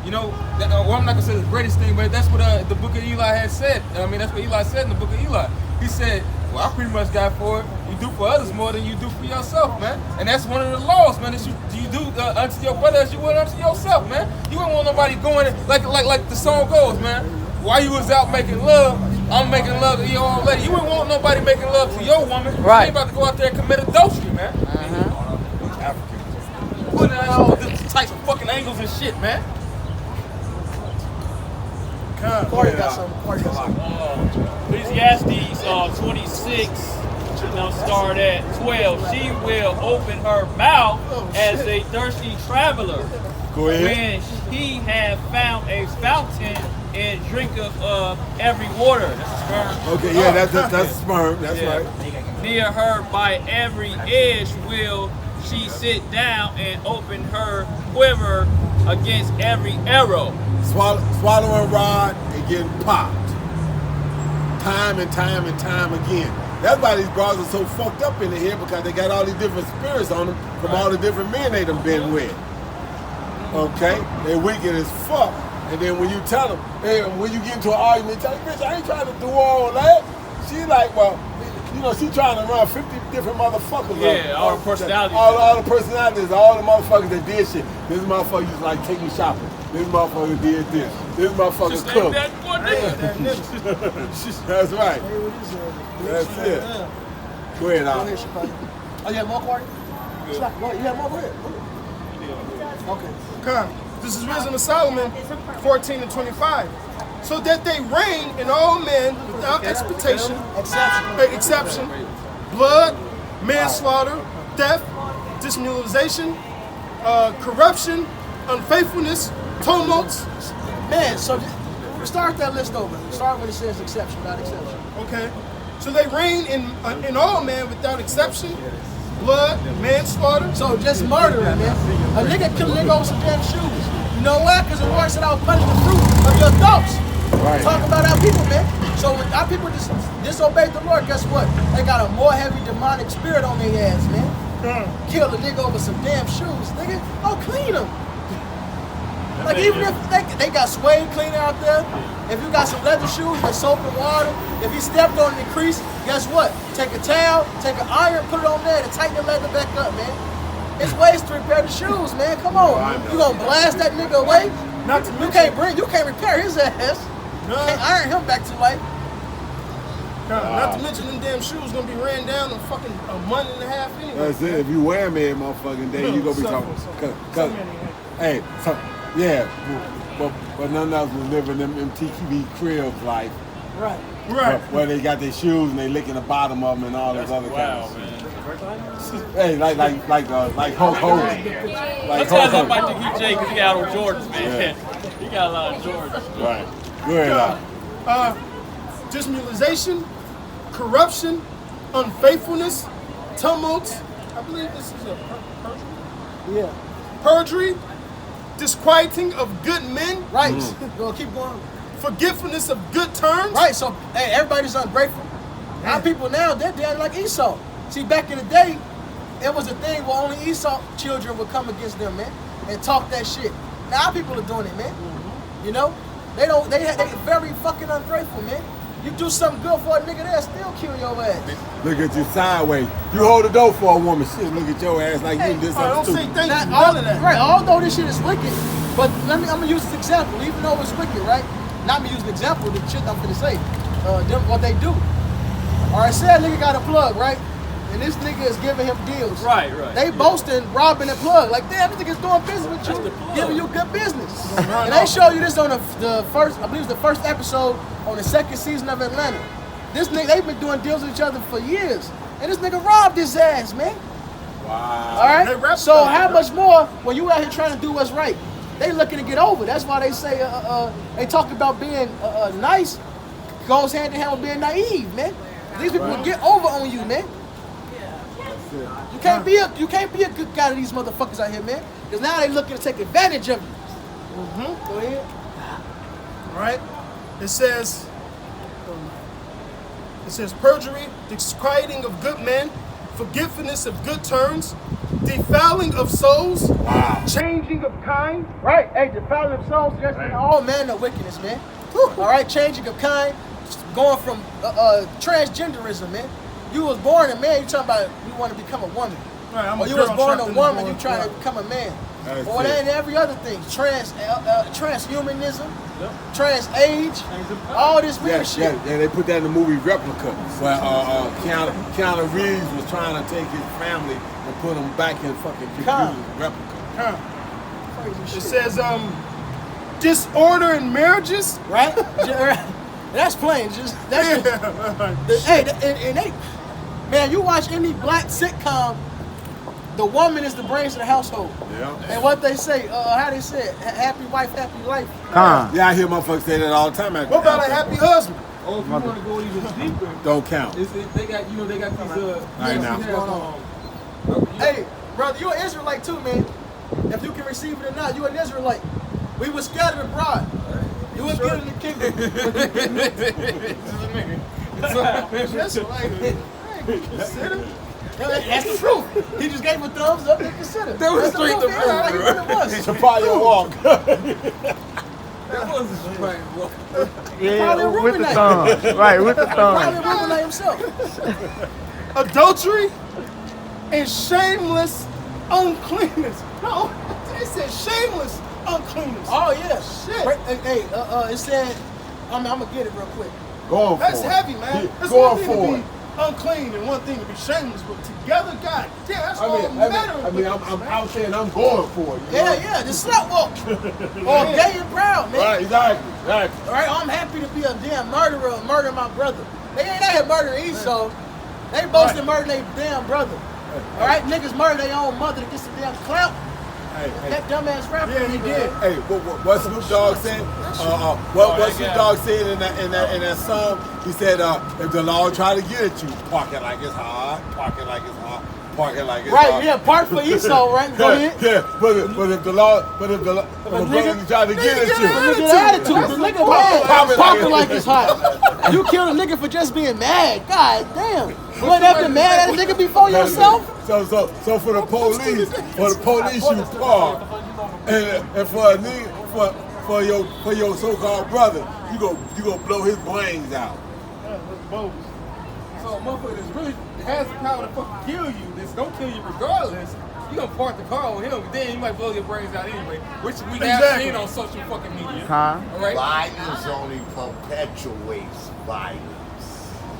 You know, well, I'm not gonna say the greatest thing, but that's what the Book of Eli had said. I mean, that's what Eli said in the Book of Eli. He said, "Well, I pretty much got for it. You do for others more than you do for yourself, man." And that's one of the laws, man. That you do unto your brother as you would unto yourself, man. You wouldn't want nobody going like the song goes, man. While you was out making love, I'm making love to your old lady. You wouldn't want nobody making love to your woman. Right. You ain't about to go out there and commit adultery, man. Putting out all different types of fucking angles and shit, man. Corey got something. Ecclesiastes 26, now start at 12. She will open her mouth as a thirsty traveler. Go ahead. When he have found a fountain and drinketh of every water. That's sperm. Okay, yeah, that's sperm. That's right. Near her by every edge will she sit down and open her quiver against every arrow. Swallowing rod and getting popped. Time and time and time again. That's why these brothers are so fucked up in the head, because they got all these different spirits on them from all the different men they done been with. Okay? They're wicked as fuck. And then when you tell them, hey, when you get into an argument, tell them, bitch, I ain't trying to do all that. She like, well, you know, she trying to run 50 different motherfuckers. Yeah, all the personalities. All the personalities, all the motherfuckers that did shit. This motherfucker used to like take me shopping. This motherfucker did this. This motherfucker cooked. That's right. That's it. Go ahead, Al. Oh, you have more, Corey? You have more? Go ahead. Okay. Come. This is Wisdom of Solomon 14 and 25. So that they reign in all men without exception, blood, manslaughter, theft, dismulization, corruption, unfaithfulness, tumults. Man, so start that list over. Start when it says exception, not exception. Okay. So they reign in all men without exception, blood, manslaughter. So just murdering, man. A nigga kill a nigga over some damn shoes. You know why? Because the Lord said I will punish the fruit of your thoughts. Right. Talk about our people, man. So when our people disobeyed the Lord, guess what? They got a more heavy demonic spirit on their ass, man. Kill a nigga over some damn shoes, nigga. Oh, clean them. Like even if they got suede cleaner out there, if you got some leather shoes with soap and water, if you stepped on the crease, guess what? Take a towel, take an iron, put it on there to tighten the leather back up, man. It's ways to repair the shoes, man. Come on. You gonna blast that nigga away? You can't repair his ass. You can't iron him back to life. Not to mention them damn shoes gonna be ran down in fucking a month and a half anyway. That's it. If you wear them every motherfucking day, you gonna be talking. Hey, yeah, but none of us was living them MTV cribs life. Right. Where they got their shoes and they licking the bottom of them and all this other kind of shit. Hey, like Hulk Hogan. Like Hulk Hogan. I think he Jay because he got on Jordans, man. Yeah. He got a lot of Jordans. Right. Go ahead. Dismulization, corruption, unfaithfulness, tumults. I believe this is a perjury. Yeah. Perjury, disquieting of good men. Right. Go keep going. Forgetfulness of good terms. Right. So hey, everybody's ungrateful. Our people now, they're like Esau. See, back in the day, it was a thing where only Esau children would come against them, man, and talk that shit. Now our people are doing it, man. You know, they very fucking ungrateful, man. You do something good for a nigga, they'll still kill your ass. Look at you sideways. You hold the door for a woman. Shit, look at your ass like you did something stupid. Don't say thank you. None of that. Right. Although this shit is wicked, but I'm gonna use this example, even though it's wicked, right? Not me use an example. The shit I'm finna say, what they do. All right, say a nigga got a plug, right? And this nigga is giving him deals. Right. They boasting, robbing the plug. Like, damn, this nigga's doing business with you, giving you good business. And they show you this on the first, I believe it's the first episode on the second season of Atlanta. This nigga, they've been doing deals with each other for years. And this nigga robbed his ass, man. Wow. All right? So how much more when you out here trying to do what's right? They looking to get over. That's why they say, they talk about being nice goes hand in hand with being naive, man. These people will get over on you, man. You can't be a good guy to these motherfuckers out here, man. Because now they looking to take advantage of you. Go ahead. Right? It says perjury, disquieting of good men, forgiveness of good turns, defiling of souls, changing of kind. Right. Hey, defiling of souls, just in all manner of wickedness, man. All right, changing of kind, going from transgenderism, man. You was born a man, you talking about you want to become a woman. Right, I'm Or a you girl was born trapped a in the woman, boy you trying to club. become a man. That's Or it. and every other thing, transhumanism, trans-age, all this weird shit. Yeah, they put that in the movie Replica, where Keanu Reeves was trying to take his family and put them back in fucking computers. Replica. It says disorder in marriages. Right? That's plain. Hey, and they, man, you watch any black sitcom, the woman is the brains of the household. Yeah. And what they say, how they say it, happy wife, happy life. Yeah, I hear motherfuckers say that all the time. What about a happy husband? Oh, if you want to go even deeper, Don't count. they got these Right now. they have, Hey, brother, you an Israelite too, man. If you can receive it or not, you an Israelite. We were scattered abroad. You was good in the kingdom. That's right. Consider. That's the truth. He just gave a thumbs up and consider. That was That's the straight truth, the man. Like front, what it was. Chapaya walk. that wasn't straight. Well, Probably with the Reubenite. thumb. Right, with the Probably thumb. Reubenite himself. Adultery and shameless uncleanness. No, it said shameless uncleanness. Oh yeah. Shit. Hey, it said, I'm gonna get it real quick. Going That's for it. heavy, man. That's Going one thing for to it. be unclean and one thing to be shameless, but together, God damn, that's all matter. I'm out there and I'm going for it. You know? Yeah, the slut walk. Or gay and proud, man. Right, exactly. All right, I'm happy to be a damn murderer and murder my brother. They ain't out here murdering Esau. They boasting murdering their damn brother. All right, niggas murder their own mother to get some damn clout. Hey, That dumbass rapper. Yeah, he did. Hey, what Snoop Dogg said? What Snoop Dogg said in that song? He said, if the law try to get at you, park it like it's hard, park it like it's hard, park it like it's hard. Right, yeah, part for Esau, right? Go ahead. Yeah, but if the brother try to get at you, The nigga attitude, the nigga mad, popping like it's hot. You killed a nigga for just being mad. God damn. You ain't have to mad at a nigga before yourself? So for the police you park, and for a nigga, for your so-called brother, you go blow his brains out. so a motherfucker that's really has the power to fucking kill you, that's gonna kill you regardless, you gonna park the car on him, then you might blow your brains out anyway, which we have seen on social fucking media. Huh? All right? Violence only perpetuates violence.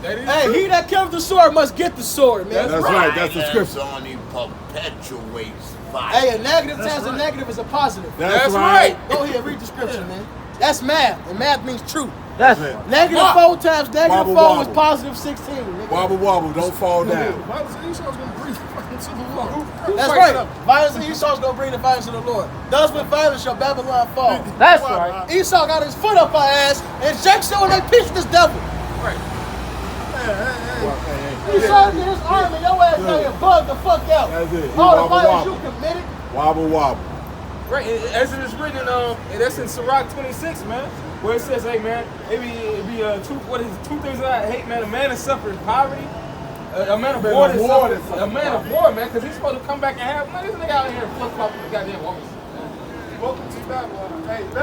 That is Hey, true. he that kills the sword must get the sword, man. That's right. That's the Violence scripture. only perpetuates Hey, violence. a negative times a negative is a positive. That's right. Go ahead, read the scripture, man. That's math, and math means truth. That's Negative 4 times negative Wobble, 4 was wobble. positive 16. Nigga. Wobble wobble, don't fall down. The Bible said Esau's gonna breathe into the Lord. That's right. Violence of Esau's gonna bring the violence of the Lord. Thus with violence shall Babylon fall. That's right. Esau got his foot up our ass, and Jack showing they pitched this devil. Esau get his arm and your ass out here bug the fuck out. That's it. All the Wobble, violence wobble. you committed. Wobble wobble. Right, as it is written, and that's in Sirach 26, man, where it says, hey, man, it be two things that I hate, man. A man is suffering poverty, a man of war is suffering, a man of war, man, because he's supposed to come back and have, man, this nigga out here flip-flopping the goddamn woman. Welcome to Babylon. Hey,